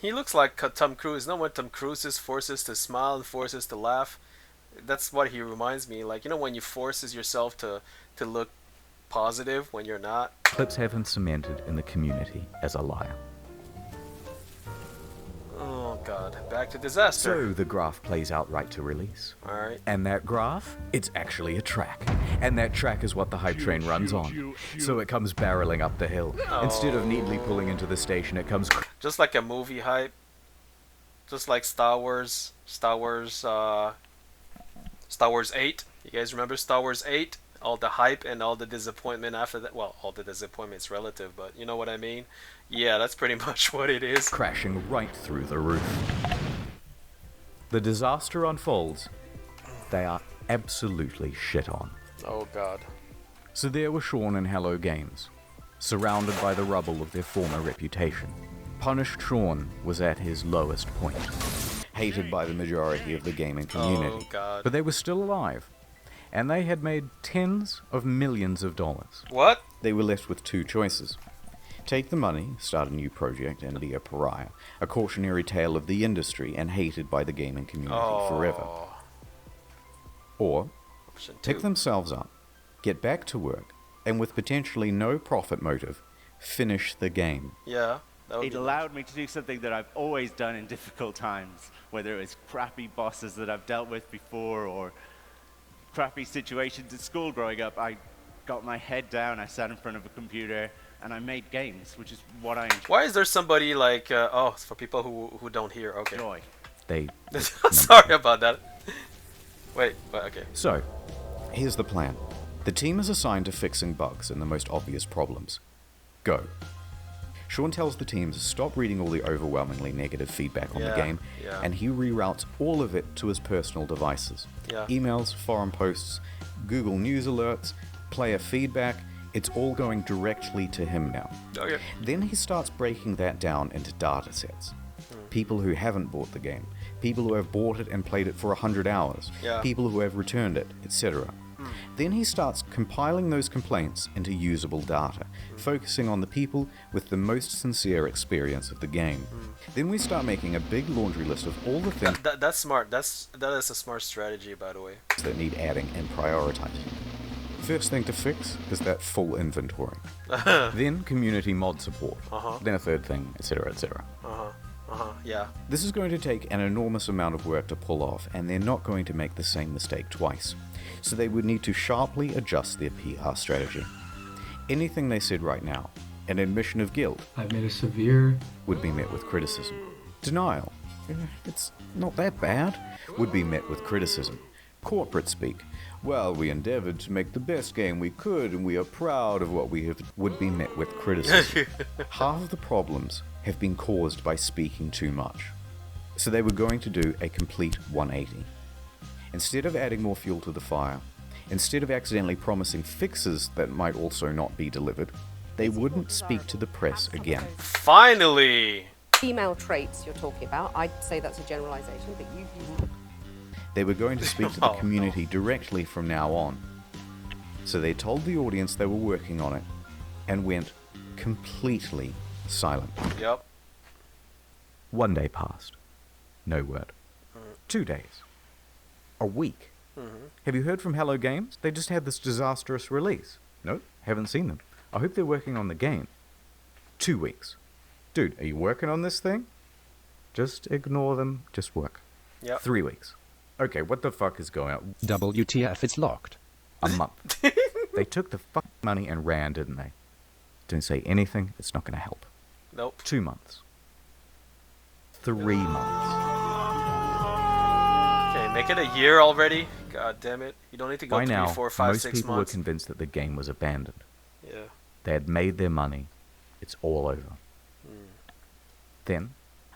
He looks like Tom Cruise. No, when Tom Cruise is forces to smile and forces to laugh, that's what he reminds me. Like, you know, when you forces yourself to look positive when you're not. Clips have him cemented in the community as a liar. Oh god, back to disaster. So the graph plays out right to release. Alright. And that graph, it's actually a track. And that track is what the hype train runs on. So it comes barreling up the hill. Oh. Instead of neatly pulling into the station, it comes... Just like a movie hype. Just like Star Wars 8. You guys remember Star Wars 8? All the hype and all the disappointment after that. Well, all the disappointment's relative, but you know what I mean? Yeah, that's pretty much what it is. Crashing right through the roof. The disaster unfolds. They are absolutely shit on. Oh god. So there were Sean and Hello Games, surrounded by the rubble of their former reputation. Punished Sean was at his lowest point. Hated by the majority of the gaming community. Oh god. But they were still alive. And they had made tens of millions of dollars. What? They were left with two choices. Take the money, start a new project, and be a pariah. A cautionary tale of the industry and hated by the gaming community forever. Or, pick themselves up, get back to work, and with potentially no profit motive, finish the game. Yeah. It allowed me to do something that I've always done in difficult times, whether it was crappy bosses that I've dealt with before or crappy situations at school growing up. I got my head down, I sat in front of a computer, and I made games, which is what I enjoy. Why is there somebody like, for people who don't hear, okay. Joy. They... Sorry about that. Wait, okay. So, here's the plan. The team is assigned to fixing bugs and the most obvious problems. Go. Sean tells the team to stop reading all the overwhelmingly negative feedback on the game, and he reroutes all of it to his personal devices. Yeah. Emails, forum posts, Google News alerts, player feedback, It's all going directly to him now. Okay. Then he starts breaking that down into data sets. People who haven't bought the game, people who have bought it and played it for 100 hours, Yeah. people who have returned it, etc. Then he starts compiling those complaints into usable data, focusing on the people with the most sincere experience of the game. Then we start making a big laundry list of all the things That's smart. That is a smart strategy, by the way. that need adding and prioritizing. First thing to fix is that full inventory. Then community mod support. Then a third thing, etc., etc. Yeah. This is going to take an enormous amount of work to pull off, and they're not going to make the same mistake twice. So they would need to sharply adjust their PR strategy. Anything they said right now, an admission of guilt, I've made a severe, would be met with criticism. Denial, it's not that bad, would be met with criticism. Corporate speak, well, we endeavored to make the best game we could and we are proud of what we have, would be met with criticism. Half of the problems have been caused by speaking too much. So they were going to do a complete 180. Instead of adding more fuel to the fire, instead of accidentally promising fixes that might also not be delivered, they wouldn't speak to the press again. Finally! Female traits you're talking about, I'd say that's a generalization, but you They were going to speak to the community directly from now on. So they told the audience they were working on it and went completely silent. Yep. 1 day passed. No word. 2 days. A week. Have you heard from Hello Games? They just had this disastrous release. Nope, haven't seen them. I hope they're working on the game. 2 weeks. Dude, are you working on this thing? Just ignore them, just work. Yep. 3 weeks. Okay, what the fuck is going on? WTF, it's locked. A month. They took the fuck money and ran, didn't they? Don't say anything, it's not going to help. Nope. 2 months. 3 months. Okay, make it a year already. God damn it. You don't need to go By 3, now, 4, 5, most 6 people months. were convinced that the game was abandoned. Yeah. They had made their money. It's all over. Then,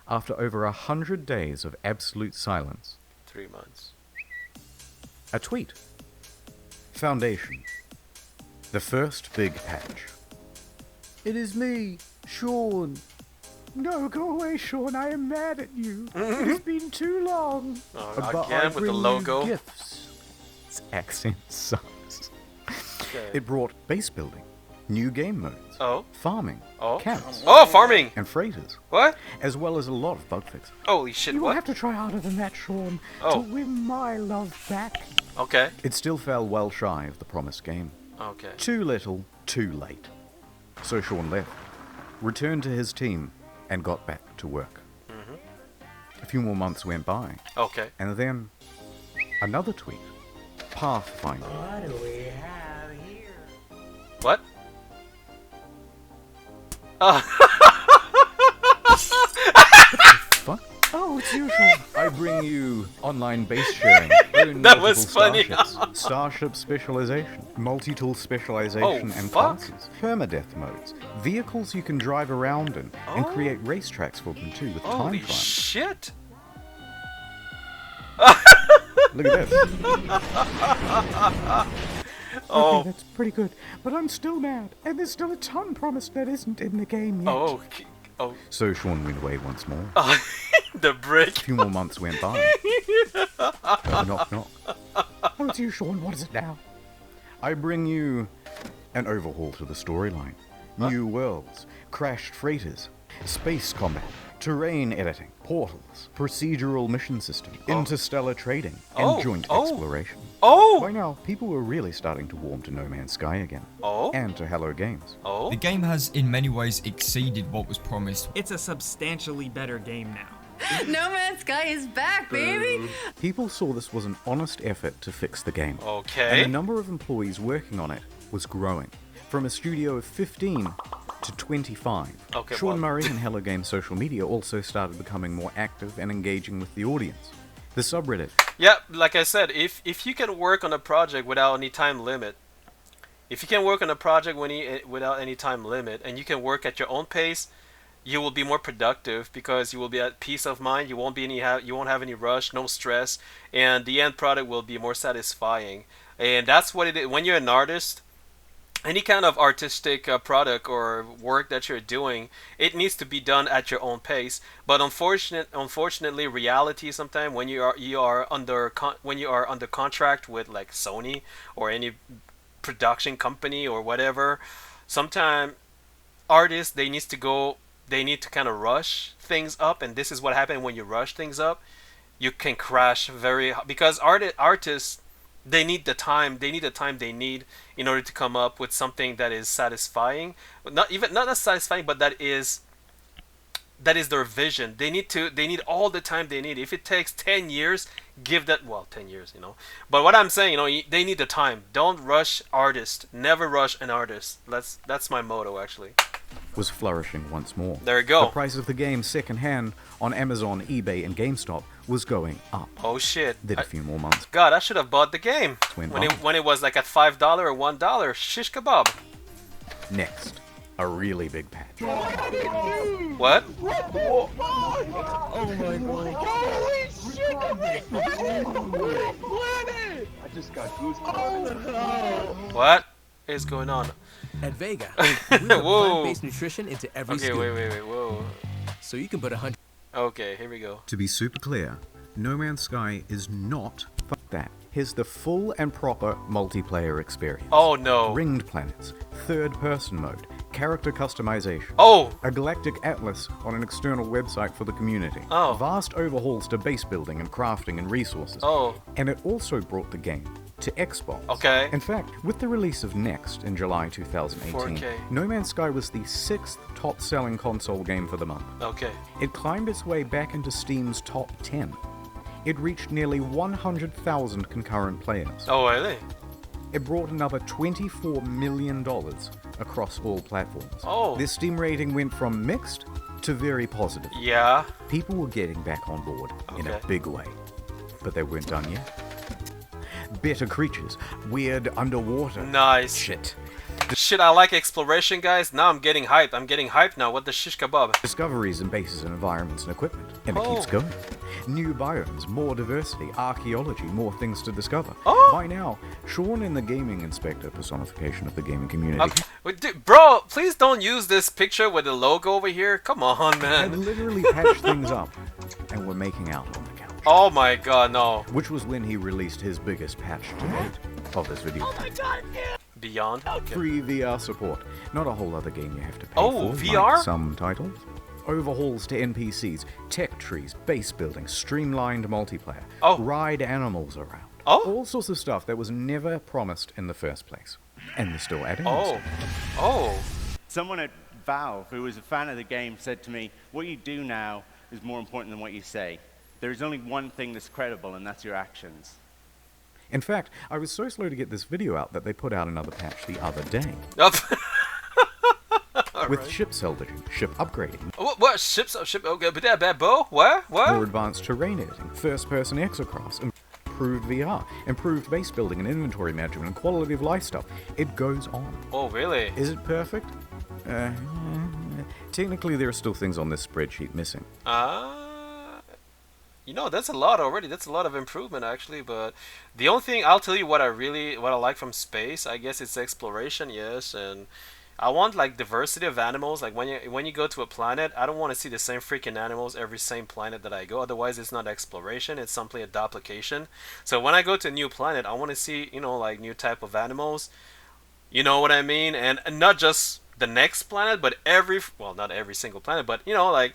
after over 100 days of absolute silence, 3 months. a tweet. Foundation. The first big patch. It is me, Sean. No, go away, Sean. I am mad at you. It has been too long. Oh, But again I with the bring you logo. gifts. Its accent sucks. Okay. It brought base building, new game modes, farming, camps, farming, and freighters. What? As well as a lot of bug fixes. Holy shit, You will what? have to try harder than that, Sean, Oh. to win my love back. Okay. It still fell well shy of the promised game. Okay. Too little, too late. So Sean left, returned to his team, and got back to work. A few more months went by. Okay. And then, another tweet. Pathfinder. What do we have here? What? Fuck? Oh, it's you, Sean. I bring you online base sharing. Own That was multiple funny. Starships, starship specialization, multi-tool specialization Oh, and fuck. classes, permadeath modes, vehicles you can drive around in, and Oh. create racetracks for them too with Holy time trials. shit! Look at this. Oh. Okay, that's pretty good. But I'm still mad, and there's still a ton promised that isn't in the game yet. Oh. So Sean went away once more. The brick. A few more months went by. Knock, knock. Oh, it's you, Sean. What is it now? I bring you an overhaul to the storyline. New worlds, crashed freighters, space combat, terrain editing, portals, procedural mission system, interstellar trading, and joint exploration. By now, people were really starting to warm to No Man's Sky again. And to Hello Games. The game has, in many ways, exceeded what was promised. It's a substantially better game now. No Man's Sky is back, baby! People saw this was an honest effort to fix the game. Okay. And the number of employees working on it was growing. From a studio of 15 to 25. Okay, Sean well- Murray and Hello Games social media also started becoming more active and engaging with the audience. The subreddit. Yeah, like I said, if you can work on a project without any time limit, without any time limit, and you can work at your own pace, you will be more productive because you will be at peace of mind. You won't have any rush, no stress, and the end product will be more satisfying. And that's what it is. When you're an artist, any kind of artistic product or work that you're doing, it needs to be done at your own pace. But unfortunately, reality sometimes when when you are under contract with like Sony or any production company or whatever, sometimes artists they need to kind of rush things up, and this is what happens when you rush things up. You can crash because artists they need the time they need in order to come up with something that is satisfying, not satisfying, but that is their vision. They need all the time they need. If it takes 10 years, give that, well, 10 years, you know. But what I'm saying, you know, they need the time. Don't rush artists. Never rush an artist. That's my motto, actually. Was flourishing once more. There you go. The price of the game secondhand on Amazon, eBay, and GameStop was going up. Oh shit! Did a few more months. God, I should have bought the game when it was like at $5 or $1. Shish kebab. Next, a really big patch. What? Oh my god. Holy shit! I just got goosebumps. What is going on? At Vega, we put plant-based nutrition into every Okay, scoop. wait, whoa. So you can put 100. Okay, here we go. To be super clear, No Man's Sky is not that. Here's the full and proper multiplayer experience. Oh no. Ringed planets, third-person mode, character customization. Oh! A galactic atlas on an external website for the community. Oh. Vast overhauls to base building and crafting and resources. Oh. And it also brought the game to Xbox. Okay. In fact, with the release of Next in July 2018, 4K. No Man's Sky was the 6th top-selling console game for the month. Okay. It climbed its way back into Steam's top 10. It reached nearly 100,000 concurrent players. Oh, really? It brought another $24 million across all platforms. Oh. This Steam rating went from mixed to very positive. Yeah. People were getting back on board in a big way. But they weren't done yet. Better creatures, weird underwater Nice. shit. Shit, I like exploration, guys. Now I'm getting hyped. I'm getting hyped now. What the shish kebab? Discoveries in bases and environments and equipment. And it keeps going. New biomes, more diversity, archaeology, more things to discover. Oh. By now, Sean in the gaming inspector personification of the gaming community. Okay. Wait, dude, bro, please don't use this picture with the logo over here. Come on, man. Had literally patched things up and were making out on the couch. Oh my god, no. Which was when he released his biggest patch to date of this video. Oh my god, yeah. Beyond? Okay. Free VR support. Not a whole other game you have to pay Oh, for. VR? Like some titles. Overhauls to NPCs, tech trees, base building, streamlined multiplayer. Oh. Ride animals around. Oh. All sorts of stuff that was never promised in the first place. And they're still adding Oh. this. Oh. Someone at Valve, who was a fan of the game, said to me, what you do now is more important than what you say. There's only one thing that's credible, and that's your actions. In fact, I was so slow to get this video out that they put out another patch the other day. With ship salvaging, ship upgrading, What? Ship? Okay, but that bad bow? What? more advanced terrain editing, first-person exocrafts, improved VR, improved base building and inventory management, and quality of life stuff. It goes on. Oh, really? Is it perfect? Technically, there are still things on this spreadsheet missing. You know, that's a lot already. That's a lot of improvement, actually. But the only thing, I'll tell you what I like from space, I guess it's exploration, yes, and I want like diversity of animals. Like when you go to a planet, I don't want to see the same freaking animals every same planet that I go. Otherwise, it's not exploration. It's simply a duplication. So when I go to a new planet, I want to see, you know, like new type of animals. You know what I mean? And not just the next planet, but not every single planet, but you know, like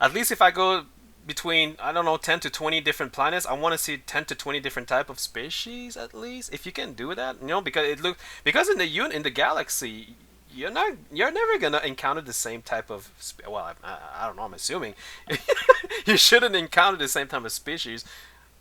at least if I go between, I don't know, 10 to 20 different planets, I want to see 10 to 20 different type of species at least, if you can do that, you know, because in the galaxy, you're never gonna encounter the same type of I don't know, I'm assuming you shouldn't encounter the same type of species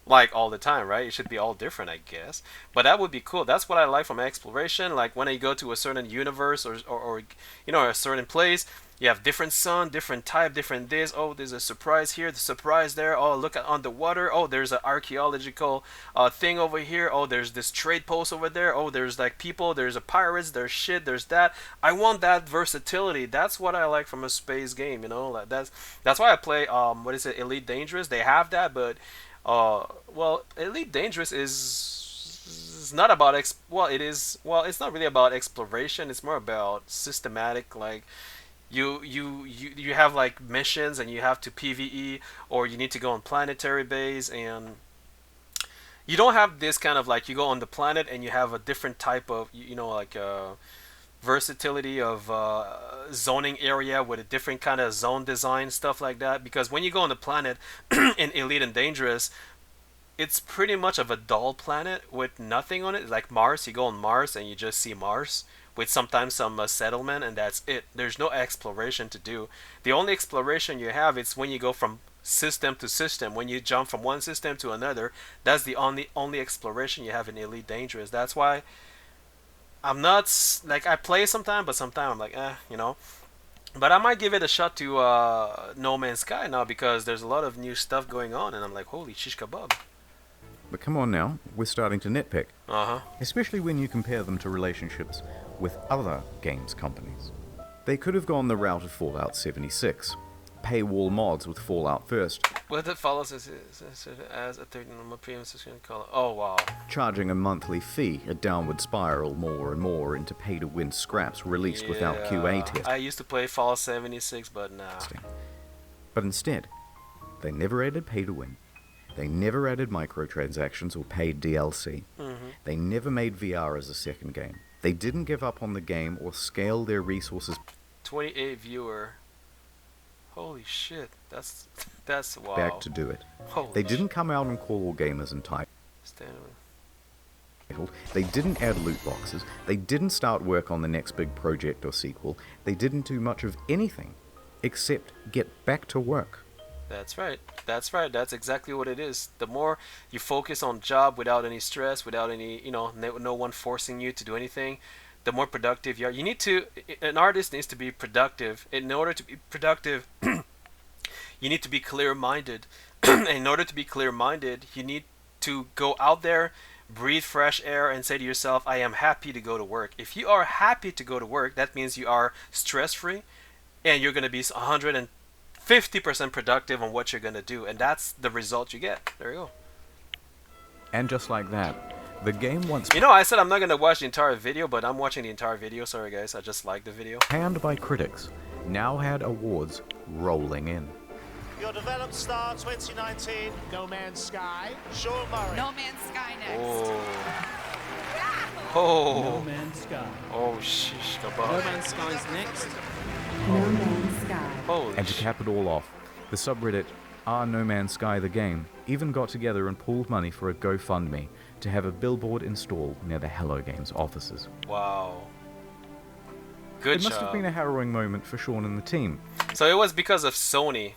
like all the time, right? It should be all different, I guess. But that would be cool. That's what I like from exploration. Like when I go to a certain universe or you know, a certain place, you have different sun, different type, different this. Oh, there's a surprise here, the surprise there. Oh, look at underwater. Oh, there's an archaeological thing over here. Oh, there's this trade post over there. Oh, there's like people. There's a pirates. There's shit. There's that. I want that versatility. That's what I like from a space game. You know, like that's why I play what is it, Elite Dangerous. They have that, but well, Elite Dangerous is it's not about well, it is. Well, it's not really about exploration. It's more about systematic. Like you have like missions and you have to PVE, or you need to go on planetary base, and you don't have this kind of like you go on the planet and you have a different type of like versatility of zoning area with a different kind of zone design, stuff like that. Because when you go on the planet in Elite and Dangerous, it's pretty much of a dull planet with nothing on it. Like Mars, you go on Mars and you just see Mars with sometimes some settlement, and that's it. There's no exploration to do. The only exploration you have is when you go from system to system. When you jump from one system to another, that's the only exploration you have in Elite Dangerous. That's why I'm not like, I play sometime, but sometimes I'm like, But I might give it a shot to No Man's Sky now, because there's a lot of new stuff going on, and I'm like, holy shish kebab. But come on now, we're starting to nitpick. Uh-huh. Especially when you compare them to relationships with other games companies. They could have gone the route of Fallout 76. Paywall mods with Fallout first. What it follows as a third normal premium subscription color. Oh wow. Charging a monthly fee, a downward spiral more and more into pay-to-win scraps released without QA testing. I used to play Fallout 76, but nah. But instead, they never added pay-to-win. They never added microtransactions or paid DLC. They never made VR as a second game. They didn't give up on the game or scale their resources. 28 viewer. Holy shit, that's wow. Back to do it. Holy they didn't come out and call all gamers entitled. They didn't add loot boxes. They didn't start work on the next big project or sequel. They didn't do much of anything except get back to work. That's right. That's right. That's exactly what it is. The more you focus on job without any stress, without any, no one forcing you to do anything, the more productive you are. You need to, an artist needs to be productive. In order to be productive, you need to be clear-minded. And in order to be clear-minded, you need to go out there, breathe fresh air, and say to yourself, I am happy to go to work. If you are happy to go to work, that means you are stress-free, and you're going to be 150% productive on what you're going to do. And that's the result you get. There you go. And just like that, the game once... I said I'm not going to watch the entire video, but I'm watching the entire video. Sorry, guys. I just like the video. Panned by critics, now had awards rolling in. Your developed star 2019, No Man's Sky, Sean Murray. No Man's Sky next. Oh. No Man's Sky. Oh, shish kebab. No Man's Sky's next. No Man's Sky. Holy and to cap it all off, the subreddit No Man's Sky the Game even got together and pooled money for a GoFundMe to have a billboard installed near the Hello Games offices. Wow. Good job. It must have been a harrowing moment for Sean and the team. So it was because of Sony.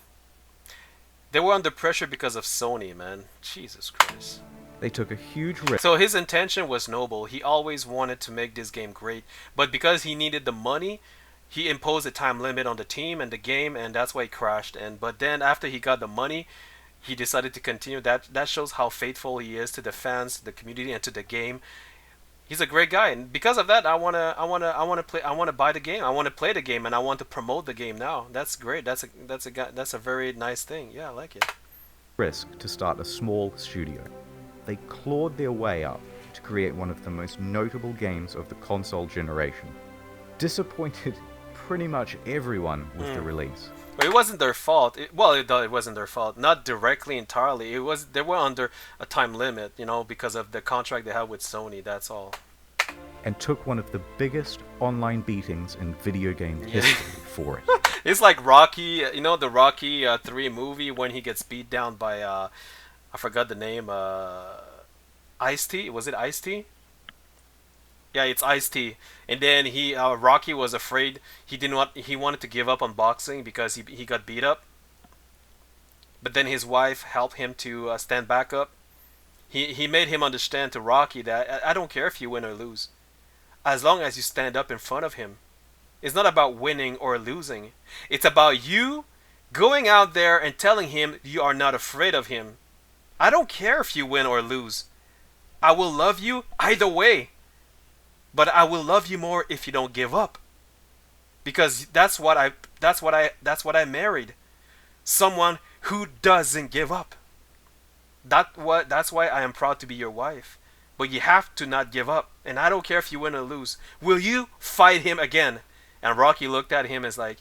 They were under pressure because of Sony, man. Jesus Christ. They took a huge risk. So his intention was noble. He always wanted to make this game great. But because he needed the money, he imposed a time limit on the team and the game, and that's why he crashed. But then after he got the money, he decided to continue. That shows how faithful he is to the fans, the community, and to the game. He's a great guy, and because of that, I wanna buy the game. I want to play the game, and I want to promote the game now. That's great. That's a very nice thing. Yeah, I like it. Risk to start a small studio. They clawed their way up to create one of the most notable games of the console generation. Disappointed pretty much everyone with the release. But it wasn't their fault. It wasn't their fault. Not directly, entirely. They were under a time limit, because of the contract they had with Sony. That's all. And took one of the biggest online beatings in video game history for it. It's like Rocky, the Rocky 3 movie when he gets beat down by I forgot the name. Ice-T. Was it Ice-T? Yeah, it's Ice-T. And then Rocky was afraid. He wanted to give up on boxing because he got beat up. But then his wife helped him to stand back up. He made him understand to Rocky that I don't care if you win or lose, as long as you stand up in front of him. It's not about winning or losing. It's about you going out there and telling him you are not afraid of him. I don't care if you win or lose. I will love you either way. But I will love you more if you don't give up. Because that's what I married. Someone who doesn't give up. That's why I am proud to be your wife. but you have to not give up. And I don't care if you win or lose. Will you fight him again? And Rocky looked at him as like,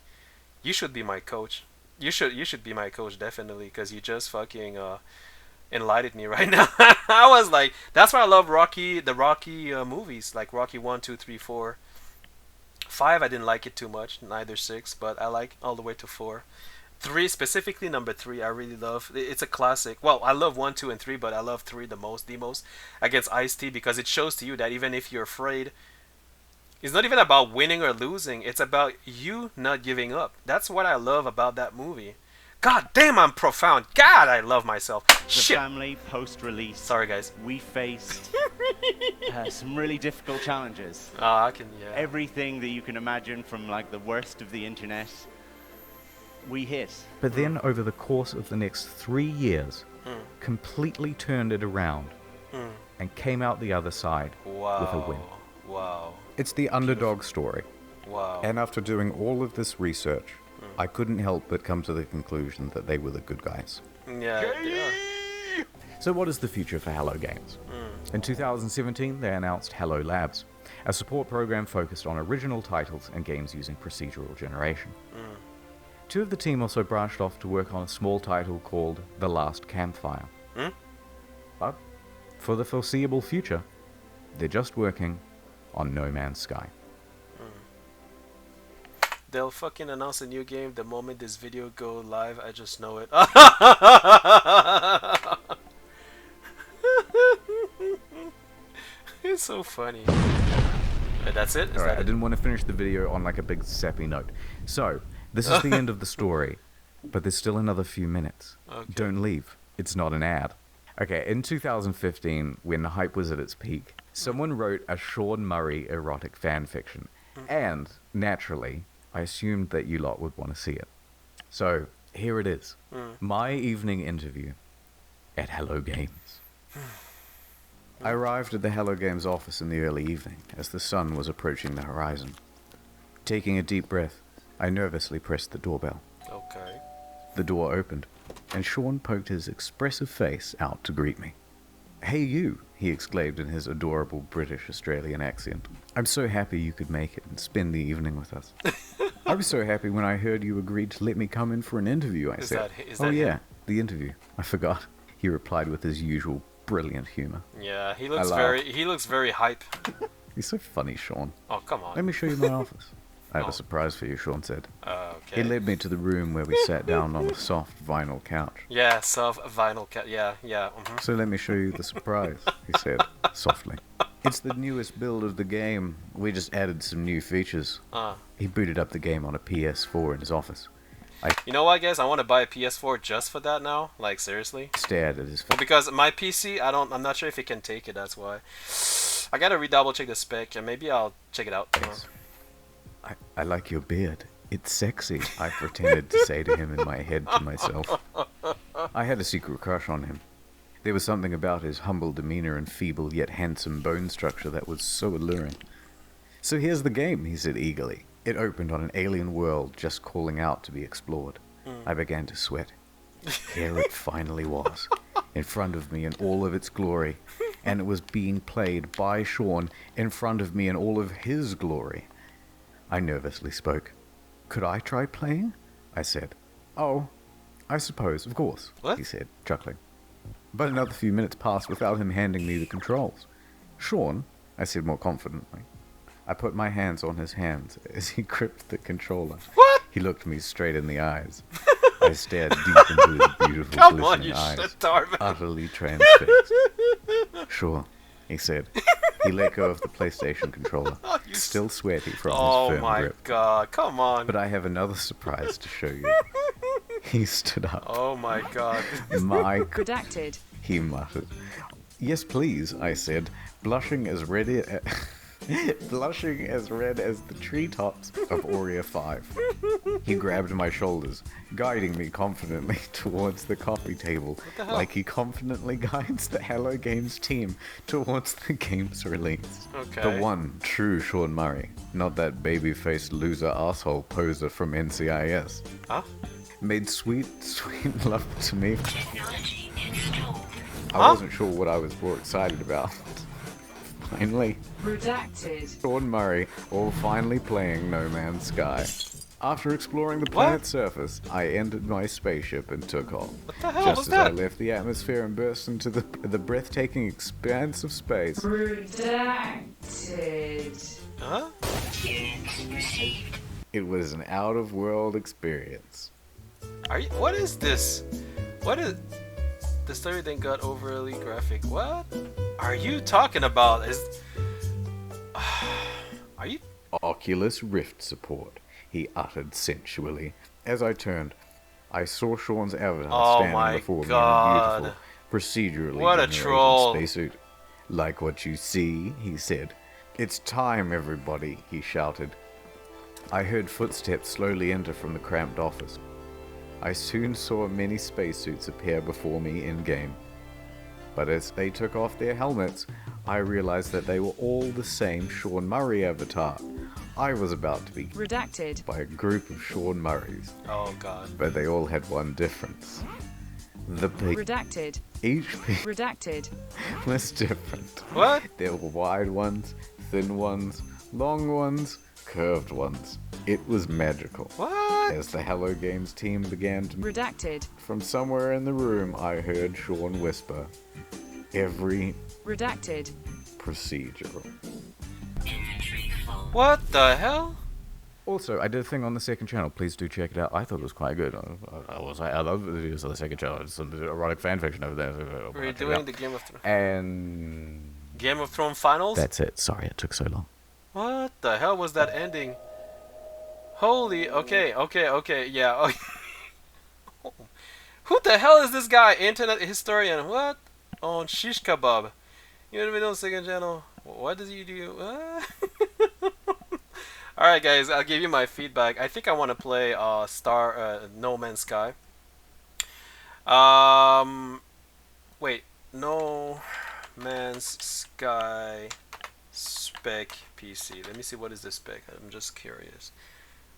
you should be my coach. You should be my coach, definitely, because you just fucking enlightened me right now. I was like, that's why I love the Rocky movies, like Rocky 1, 2, 3, 4. 5 I didn't like it too much, neither 6, but I like all the way to 4. 3, specifically number 3, I really love. It's a classic. Well, I love 1, 2, and 3, but I love 3 the most against Ice-T, because it shows to you that even if you're afraid, it's not even about winning or losing. It's about you not giving up. That's what I love about that movie. God damn, I'm profound. God, I love myself. The family post-release. Sorry, guys. We faced some really difficult challenges. I can, yeah. Everything that you can imagine, from like the worst of the internet, we hit. But then, over the course of the next 3 years, completely turned it around and came out the other side with a win. Wow. It's the underdog story. Wow. And after doing all of this research, I couldn't help but come to the conclusion that they were the good guys. Yeah. So what is the future for Hello Games? In 2017, they announced Hello Labs, a support program focused on original titles and games using procedural generation. 2 of the team also branched off to work on a small title called The Last Campfire. But for the foreseeable future, they're just working on No Man's Sky. They'll fucking announce a new game the moment this video go live. I just know it. It's so funny. That's it? Alright, I didn't want to finish the video on like a big sappy note. So, this is the end of the story, but there's still another few minutes. Okay. Don't leave. It's not an ad. Okay, in 2015, when the hype was at its peak, someone wrote a Sean Murray erotic fanfiction. And, naturally, I assumed that you lot would want to see it. So, here it is. My evening interview at Hello Games. I arrived at the Hello Games office in the early evening, as the sun was approaching the horizon. Taking a deep breath, I nervously pressed the doorbell. Okay. The door opened, and Sean poked his expressive face out to greet me. "Hey you," he exclaimed in his adorable British-Australian accent. "I'm so happy you could make it and spend the evening with us." "I was so happy when I heard you agreed to let me come in for an interview," I said. Is "Oh that yeah, him? the interview. I forgot," he replied with his usual brilliant humor. Yeah, he looks very hype. "You're so funny, Sean. Oh, come on. Let me show you my office." "I have a surprise for you," Sean said. Okay. He led me to the room where we sat down on a soft vinyl couch. Yeah, soft vinyl cat. Yeah. "So let me show you the surprise," he said, softly. "It's the newest build of the game. We just added some new features." He booted up the game on a PS4 in his office. You know what, guys? I want to buy a PS4 just for that now. Like, seriously. Stared at his face. Well, because my PC, I'm not sure if it can take it. That's why. I gotta redouble check the spec, and maybe I'll check it out. I like your beard. It's sexy," I pretended to say to him in my head to myself. I had a secret crush on him. There was something about his humble demeanor and feeble yet handsome bone structure that was so alluring. "So here's the game," he said eagerly. It opened on an alien world just calling out to be explored. I began to sweat. Here it finally was, in front of me in all of its glory, and it was being played by Sean in front of me in all of his glory. I nervously spoke. "Could I try playing?" I said. "Oh, I suppose, of course," he said, chuckling. But another few minutes passed without him handing me the controls. "Sean," I said more confidently. I put my hands on his hands as he gripped the controller. What? He looked me straight in the eyes. I stared deep into his beautiful glistening eyes, utterly transfixed. "Sure," he said. He let go of the PlayStation controller, still sweaty from his firm grip. Oh my god, come on. "But I have another surprise to show you." He stood up. Oh my god. Redacted. He muttered. "Yes, please," I said, blushing as red as the treetops of Aurea 5. He grabbed my shoulders, guiding me confidently towards the coffee table, like he confidently guides the Hello Games team towards the game's release. Okay. The one true Sean Murray, not that baby-faced loser asshole poser from NCIS. Made sweet, sweet love to me. I wasn't sure what I was more excited about. Finally, Redacted. Sean Murray, all finally playing No Man's Sky. After exploring the planet's surface, I entered my spaceship and took off. What the hell Just was as I that? left the atmosphere and burst into the breathtaking expanse of space. Redacted. Huh? It was an out-of-world experience. Are you? What is this? What is? The story then got overly graphic. What are you talking about? Are you? Oculus Rift support, he uttered sensually. As I turned, I saw Sean's avatar standing before me in a beautiful, procedurally generated spacesuit. Like what you see, he said. It's time, everybody, he shouted. I heard footsteps slowly enter from the cramped office. I soon saw many spacesuits appear before me in-game. But as they took off their helmets, I realized that they were all the same Sean Murray avatar. I was about to be redacted by a group of Sean Murrays. Oh god. But they all had one difference. The peak. redacted. Each peak Redacted. was different. What? There were wide ones, thin ones, long ones, curved ones. It was magical. What? As the Hello Games team began to... Redacted. From somewhere in the room, I heard Sean whisper, every... Redacted. Procedural. What the hell? Also, I did a thing on the second channel. Please do check it out. I thought it was quite good. I love the videos on the second channel. It's some erotic fan fiction over there. We're doing the Game of Thrones. And... Game of Thrones finals? That's it. Sorry it took so long. What the hell was that ending? Holy, okay, yeah. Who the hell is this guy? Internet historian, what? On shish kebab. You know what I mean on second channel? What does he do? Alright guys, I'll give you my feedback. I think I want to play No Man's Sky. Wait, No Man's Sky spec PC. Let me see what is this spec. I'm just curious.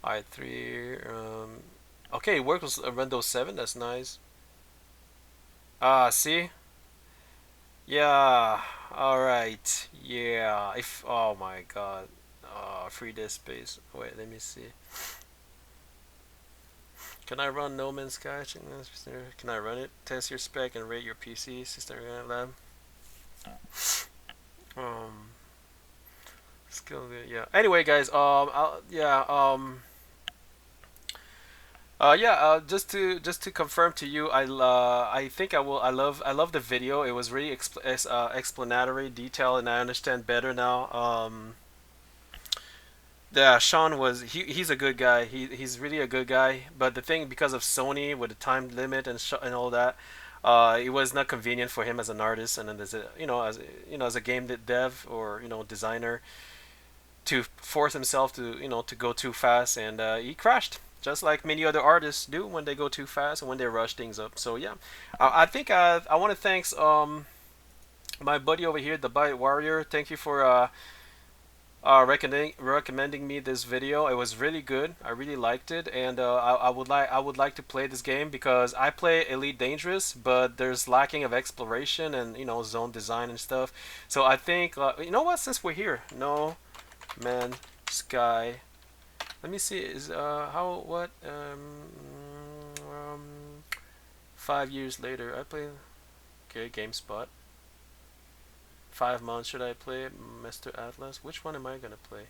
i3 okay, it works with Windows 7. That's nice. See? Yeah. Alright. Yeah. Oh my god. Free disk space. Wait, let me see. Can I run No Man's Sky? Can I run it? Test your spec and rate your PC system lab. Skill, yeah. Anyway, guys, just to confirm to you, I think I love the video. It was really explanatory, detailed, and I understand better now. Yeah, Sean he's a good guy. He's really a good guy. But the thing, because of Sony with the time limit and all that, it was not convenient for him as an artist and then as a game dev or designer to force himself to go too fast, and he crashed. Just like many other artists do when they go too fast and when they rush things up. So yeah, I think I want to thank my buddy over here, the Byte Warrior. Thank you for recommending me this video. It was really good. I really liked it, and I would like to play this game because I play Elite Dangerous, but there's lacking of exploration and zone design and stuff. So I think you know what? Since we're here, No Man's Sky. Let me see. Is 5 years later I play. Okay, GameSpot. 5 months should I play Mr. Atlas? Which one am I gonna play?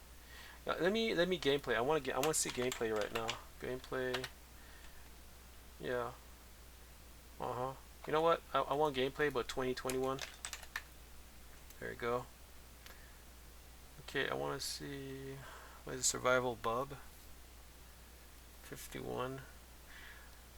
Let me gameplay. I want to see gameplay right now. Gameplay. Yeah. You know what? I want gameplay, but 2021. There you go. Okay, I want to see. What is it? Survival Bob? 51.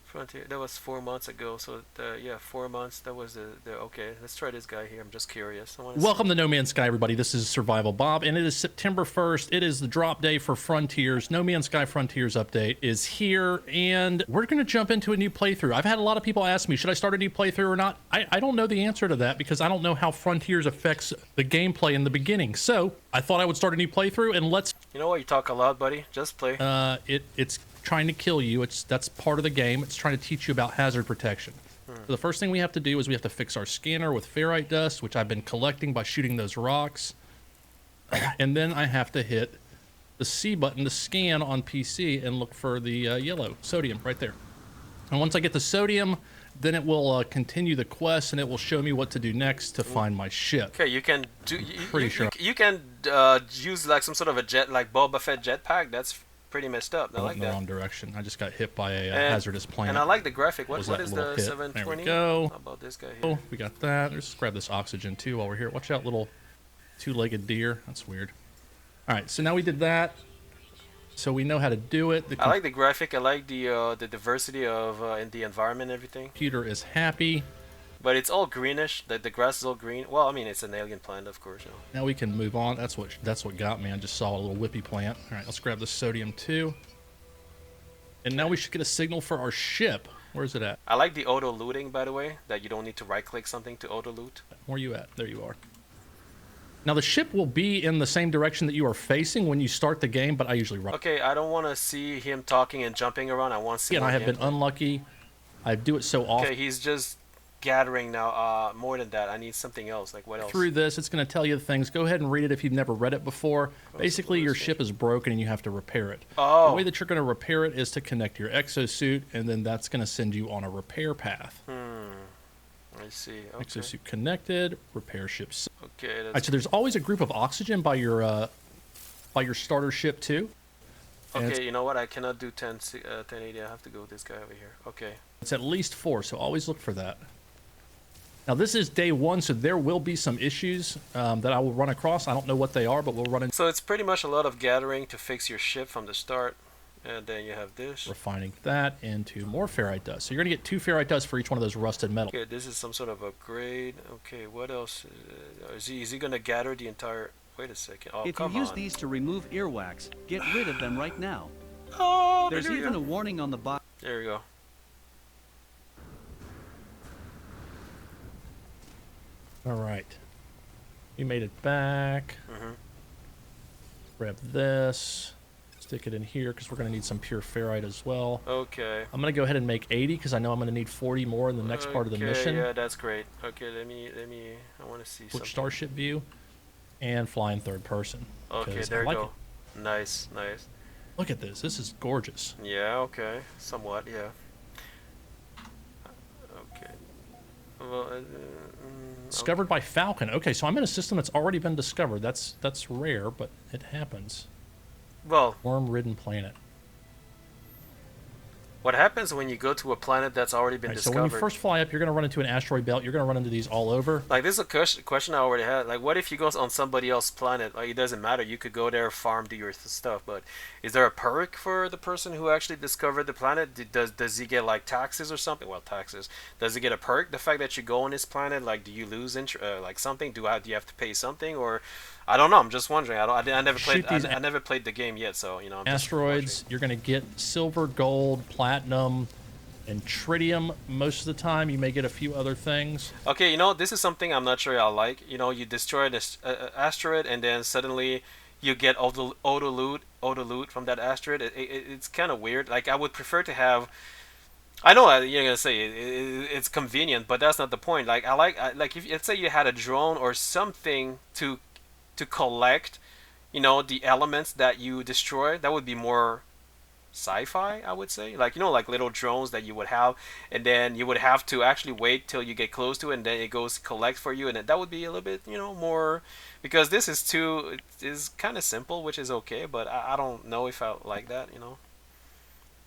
Frontier. That was 4 months ago. So yeah, 4 months. That was the okay. Let's try this guy here. I'm just curious. Welcome to No Man's Sky, everybody. This is Survival Bob, and it is September 1st. It is the drop day for Frontiers. No Man's Sky Frontiers update is here, and we're going to jump into a new playthrough. I've had a lot of people ask me, should I start a new playthrough or not? I don't know the answer to that because I don't know how Frontiers affects the gameplay in the beginning. So I thought I would start a new playthrough, and let's. You know what? You talk a lot, buddy. Just play. It's trying to kill you. That's part of the game. It's trying to teach you about hazard protection. So the first thing we have to do is we have to fix our scanner with ferrite dust, which I've been collecting by shooting those rocks. And then I have to hit the C button to scan on PC and look for the yellow sodium right there. And once I get the sodium, then it will continue the quest and it will show me what to do next to find my ship. Okay, you can do. Pretty sure. You can use like some sort of a jet, like Boba Fett jetpack. That's pretty messed up. I like in the that. wrong direction. I just got hit by a hazardous planet. And I like the graphic. What Was is that the little hit. 720? There we go. How about this guy Oh, here? we got that. Let's grab this oxygen too while we're here. Watch out, little two-legged deer. That's weird. All right, so now we did that. So we know how to do it. I like the graphic. I like the diversity of in the environment and everything. Computer is happy. But it's all greenish. The grass is all green. Well, I mean, it's an alien planet, of course. You know. Now we can move on. That's what got me. I just saw a little whippy plant. All right, let's grab the sodium too. And now we should get a signal for our ship. Where's it at? I like the auto looting, by the way, that you don't need to right-click something to auto loot. Where are you at? There you are. Now the ship will be in the same direction that you are facing when you start the game, but I usually run. Okay, I don't want to see him talking and jumping around. I want to see. And I have been unlucky. I do it so often. Okay, he's just gathering now. More than that, I need something else. Like what else? Through this, it's going to tell you things. Go ahead and read it if you've never read it before. Basically, your ship is broken and you have to repair it. Oh. The way that you're going to repair it is to connect your exosuit, and then that's going to send you on a repair path. I see. Okay. Exosuit connected, repair ship. Okay. All right, so there's always a group of oxygen by your starter ship too. Okay, you know what? I cannot do 1080. I have to go with this guy over here. Okay. It's at least 4, so always look for that. Now this is day 1, so there will be some issues that I will run across. I don't know what they are, but we'll run into. So it's pretty much a lot of gathering to fix your ship from the start. And then you have this. Refining that into more ferrite dust. So you're going to get 2 ferrite dust for each one of those rusted metals. Okay, this is some sort of upgrade. Okay, what else? Is he going to gather the entire... Wait a second. Oh, if you use these to remove earwax, get rid of them right now. Oh, there's even a warning on the box. There we go. All right. We made it back. Grab this. Stick it in here because we're going to need some pure ferrite as well. Okay. I'm going to go ahead and make 80 because I know I'm going to need 40 more in the next part of the mission. Yeah, that's great. Okay, let me. I want to see something. Switch starship view and fly in third person. Okay, there you go. Nice, nice. Look at this. This is gorgeous. Yeah. Okay. Somewhat. Yeah. Okay. Well. Discovered by Falcon. Okay, so I'm in a system that's already been discovered. That's rare, but it happens. Well, worm-ridden planet. What happens when you go to a planet that's already been discovered? So when you first fly up, you're going to run into an asteroid belt. You're going to run into these all over. Like, this is a question I already had. Like, what if you go on somebody else's planet? Like, it doesn't matter. You could go there, farm, do your stuff. But is there a perk for the person who actually discovered the planet? Does he get, like, taxes or something? Well, taxes. Does he get a perk? The fact that you go on his planet, like, do you lose like something? Do you have to pay something? Or... I don't know. I'm just wondering. I never played. I never played the game yet, so you know. I'm asteroids. You're gonna get silver, gold, platinum, and tritium most of the time. You may get a few other things. Okay, you know, this is something I'm not sure I like. You know, you destroy this asteroid, and then suddenly you get auto loot from that asteroid. It's kind of weird. Like, I would prefer to have. I know you're gonna say it's convenient, but that's not the point. Like, like if let's say you had a drone or something to collect, you know, the elements that you destroy. That would be more sci-fi, I would say. Like, you know, like little drones that you would have, and then you would have to actually wait till you get close to it, and then it goes collect for you, and that would be a little bit, you know, more, because this is kind of simple, which is okay, but I don't know if I like that, you know.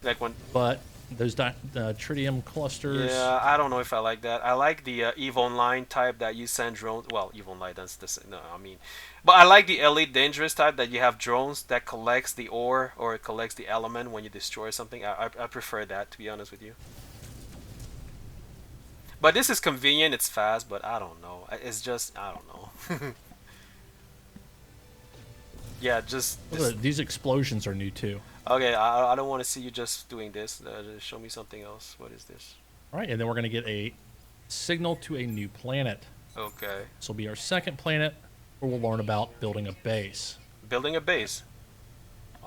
Like when. But those tritium clusters. Yeah, I don't know if I like that. I like the EVE Online type that you send drones. Well, EVE Online, that's the no, I mean, but I like the Elite Dangerous type that you have drones that collects the ore or it collects the element when you destroy something. I prefer that, to be honest with you. But this is convenient. It's fast, but I don't know. It's just I don't know. Yeah, just these explosions are new too. Okay, I don't want to see you just doing this. Just show me something else. What is this? All right, and then we're going to get a signal to a new planet. Okay. This will be our second planet, where we'll learn about building a base. Building a base.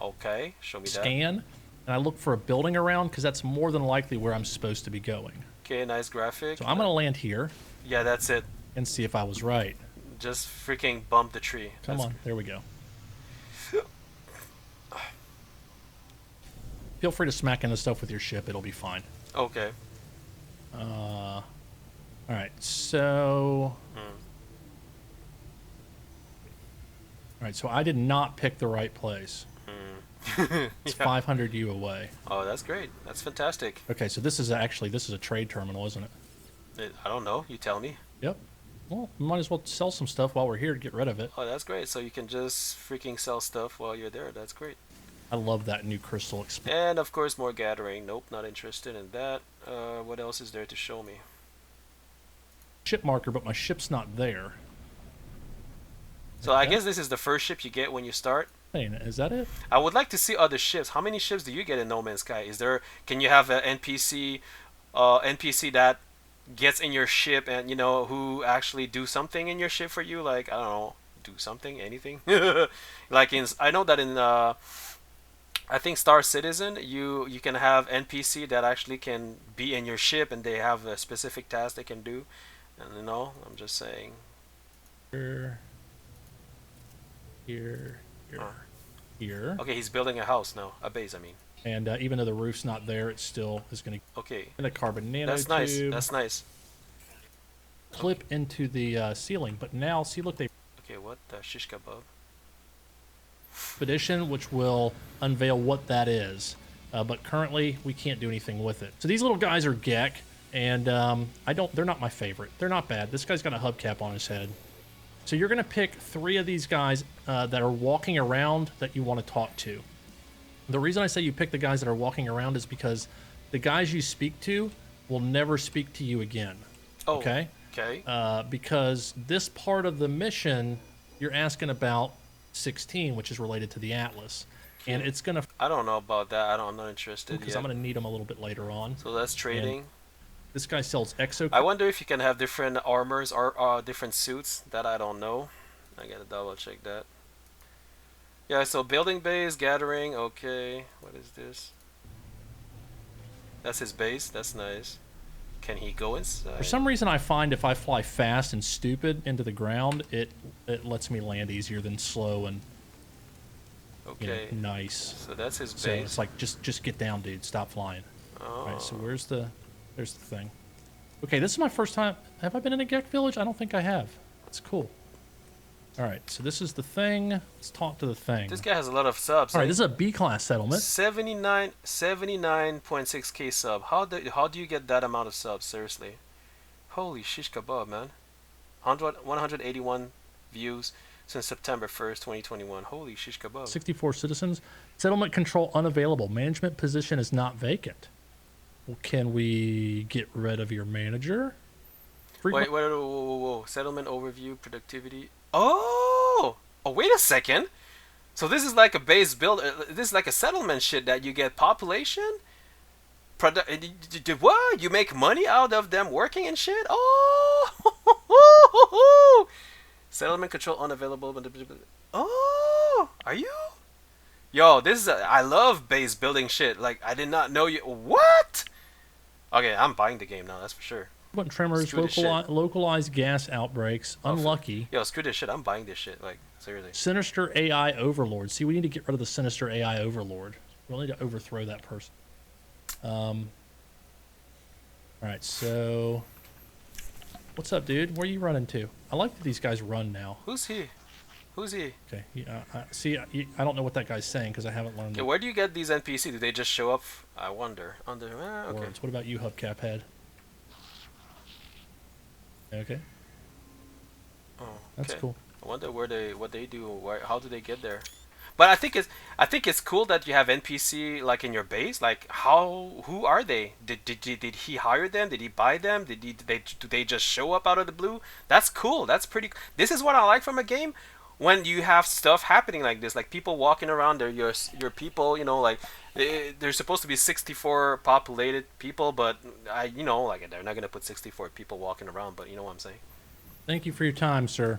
Okay, show me that. Scan, and I look for a building around, because that's more than likely where I'm supposed to be going. Okay, nice graphic. So I'm going to land here. Yeah, that's it. And see if I was right. just freaking bump the tree. Come on, there we go. Feel free to smack into stuff with your ship. It'll be fine. Okay. All right, so... All right, so I did not pick the right place. It's 500 U away. Oh, that's great. That's fantastic. Okay, so this is a trade terminal, isn't it? I don't know. You tell me. Yep. Well, we might as well sell some stuff while we're here to get rid of it. Oh, that's great. So you can just freaking sell stuff while you're there. That's great. I love that new crystal exp. And of course, more gathering. Nope, not interested in that. What else is there to show me? Ship marker, but my ship's not there. So I guess this is the first ship you get when you start. Hey, is that it? I would like to see other ships. How many ships do you get in No Man's Sky? Is there? Can you have an NPC that gets in your ship and who actually do something in your ship for you? Like, I don't know, do something, anything. Like I know that in I think Star Citizen, you can have NPC that actually can be in your ship and they have a specific task they can do. And I'm just saying. Here. Okay, he's building a house now, a base, I mean. And even though the roof's not there, it still is going to. Okay. In a carbon nanotube. That's nice. That's nice. Clip into the ceiling, but now see, look, they. Okay, what the shish kebab? Expedition, which will unveil what that is, but currently we can't do anything with it. So these little guys are Gek, and they're not my favorite. They're not bad. This guy's got a hubcap on his head. So you're gonna pick 3 of these guys that are walking around that you want to talk to. The reason I say you pick the guys that are walking around is because the guys you speak to will never speak to you again. Oh, okay. Okay. Because this part of the mission, you're asking about 16, which is related to the Atlas, and it's gonna. I don't know about that. I'm not interested because yet. I'm gonna need them a little bit later on. So that's trading. And this guy sells exo. I wonder if you can have different armors or different suits. That I don't know. I gotta double check that. Yeah. So building base, gathering. Okay. What is this? That's his base. That's nice. Can he go inside? For some reason, I find if I fly fast and stupid into the ground, it lets me land easier than slow and okay. Nice. So that's his base. So it's like just get down, dude. Stop flying. Oh. All right. So there's the thing. Okay, this is my first time. Have I been in a Gek village? I don't think I have. That's cool. All right. So this is the thing. Let's talk to the thing. This guy has a lot of subs. All right. This is a B-class settlement. 79.6k sub. How do you get that amount of subs? Seriously. Holy shish kebab, man. 181 views since September 1st, 2021. Holy shish kebab. 64 citizens. Settlement control unavailable. Management position is not vacant. Well, can we get rid of your manager? Wait, whoa. Settlement overview, productivity. Oh, wait a second. So this is like a base build. This is like a settlement shit that you get population. What? You make money out of them working and shit? Oh, settlement control unavailable. Oh, are you? Yo, this is I love base building shit. Like I did not know you. What? Okay, I'm buying the game now. That's for sure. Button tremors, localized gas outbreaks. Unlucky. Yo, screw this shit. I'm buying this shit. Like seriously. Sinister AI overlord. See, we need to get rid of the sinister AI overlord. We'll need to overthrow that person. All right, so what's up, dude? Where are you running to? I like that these guys run now. Who's he? Who's he? Okay, see, I don't know what that guy's saying because I haven't learned. Okay, where do you get these NPC? Do they just show up? I wonder. Okay. Words. What about you, Hubcap Head? Okay. Oh, okay. That's cool. I wonder what they do. How do they get there? But I think it's cool that you have NPC like in your base. Like who are they? Did he hire them? Did he buy them? Do they just show up out of the blue? That's cool. That's pretty. This is what I like from a game. When you have stuff happening like this, like people walking around, they're your people, like there's supposed to be 64 populated people, but like they're not gonna put 64 people walking around, but you know what I'm saying. Thank you for your time, sir.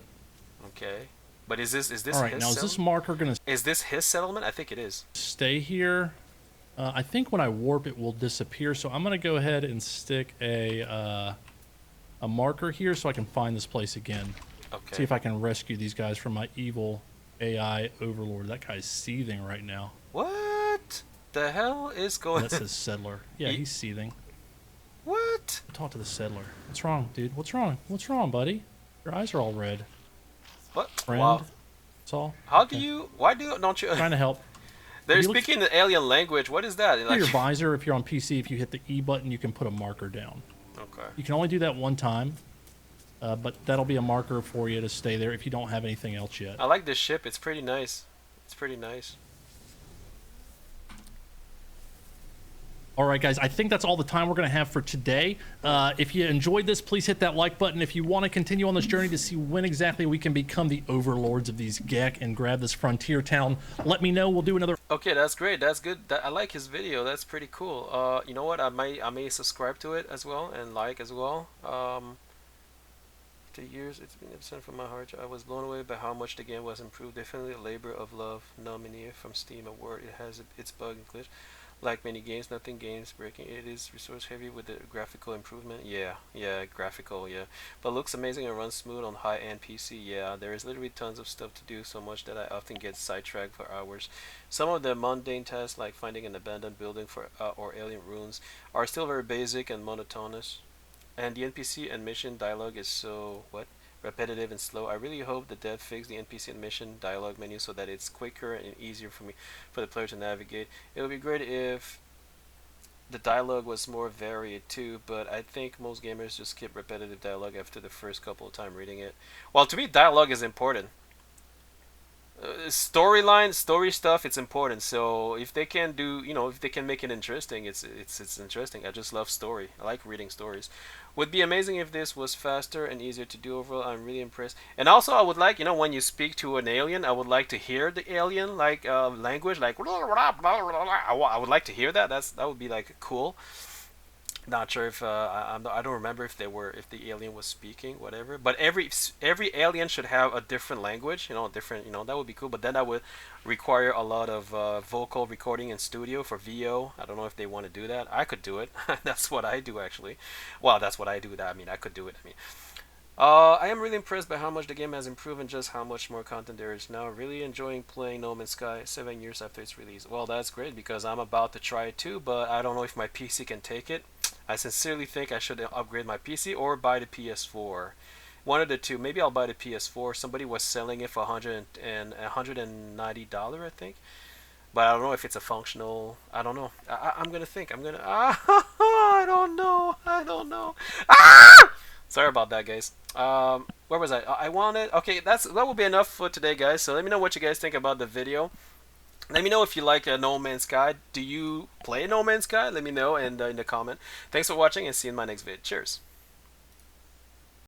Okay, but is this all right? Now is this marker gonna? Is this his settlement? I think it is. Stay here. I think when I warp, it will disappear. So I'm gonna go ahead and stick a marker here so I can find this place again. Okay. See if I can rescue these guys from my evil AI overlord. That guy's seething right now. What the hell is going? That says settler. Yeah, he's seething. What? Talk to the settler. What's wrong, dude? What's wrong? What's wrong, buddy? Your eyes are all red. What? Friend. Wow. That's all. How Okay. do you? Why don't you? Trying to help. They're If you look speaking the alien language. What is that? through your visor, if you're on PC, if you hit the E button, you can put a marker down. Okay. You can only do that one time, but that'll be a marker for you to stay there if you don't have anything else yet. I like this ship. It's pretty nice. It's pretty nice. All right, guys, I think that's all the time we're going to have for today. If you enjoyed this, please hit that like button. If you want to continue on this journey to see when exactly we can become the overlords of these Gek and grab this frontier town, let me know. We'll do another... Okay, that's great. That's good. I like his video. That's pretty cool. You know what? I may subscribe to it as well and like as well. 2 years, it's been absent from my heart. I was blown away by how much the game was improved. Definitely a labor of love. Nominee from Steam Award. It has its bug and glitch. Like many games, nothing games breaking. It is resource heavy with the graphical improvement. Yeah, graphical, yeah. But looks amazing and runs smooth on high-end PC. Yeah, there is literally tons of stuff to do, so much that I often get sidetracked for hours. Some of the mundane tasks, like finding an abandoned building for or alien ruins, are still very basic and monotonous. And the NPC and mission dialogue is so repetitive and slow. I really hope the dev fix the NPC and mission dialogue menu so that it's quicker and easier for the player to navigate. It would be great if the dialogue was more varied too, but I think most gamers just skip repetitive dialogue after the first couple of times reading it. Well, to me, dialogue is important. Storyline, story stuff, it's important. So if they can do, if they can make it interesting, it's interesting. I just love story. I like reading stories. Would be amazing if this was faster and easier to do overall. I'm really impressed. And also, I would like, when you speak to an alien, I would like to hear the alien language, like I would like to hear that. That would be like cool. Not sure if I don't remember if the alien was speaking, whatever. But every alien should have a different language, different, that would be cool. But then that would require a lot of vocal recording in studio for VO. I don't know if they want to do that. I could do it. That's what I do actually. Well, that's what I do. I could do it. I am really impressed by how much the game has improved and just how much more content there is now. Really enjoying playing No Man's Sky 7 years after its release. Well, that's great because I'm about to try it too, but I don't know if my PC can take it. I sincerely think I should upgrade my PC or buy the PS4. One of the two. Maybe I'll buy the PS4. Somebody was selling it for $190, I think. But I don't know if it's a functional. I don't know. I'm gonna think. I don't know. Sorry about that, guys. Where was I? I wanted. Okay, that will be enough for today, guys. So let me know what you guys think about the video. Let me know if you like No Man's Sky. Do you play No Man's Sky? Let me know in the comment. Thanks for watching and see you in my next vid. Cheers.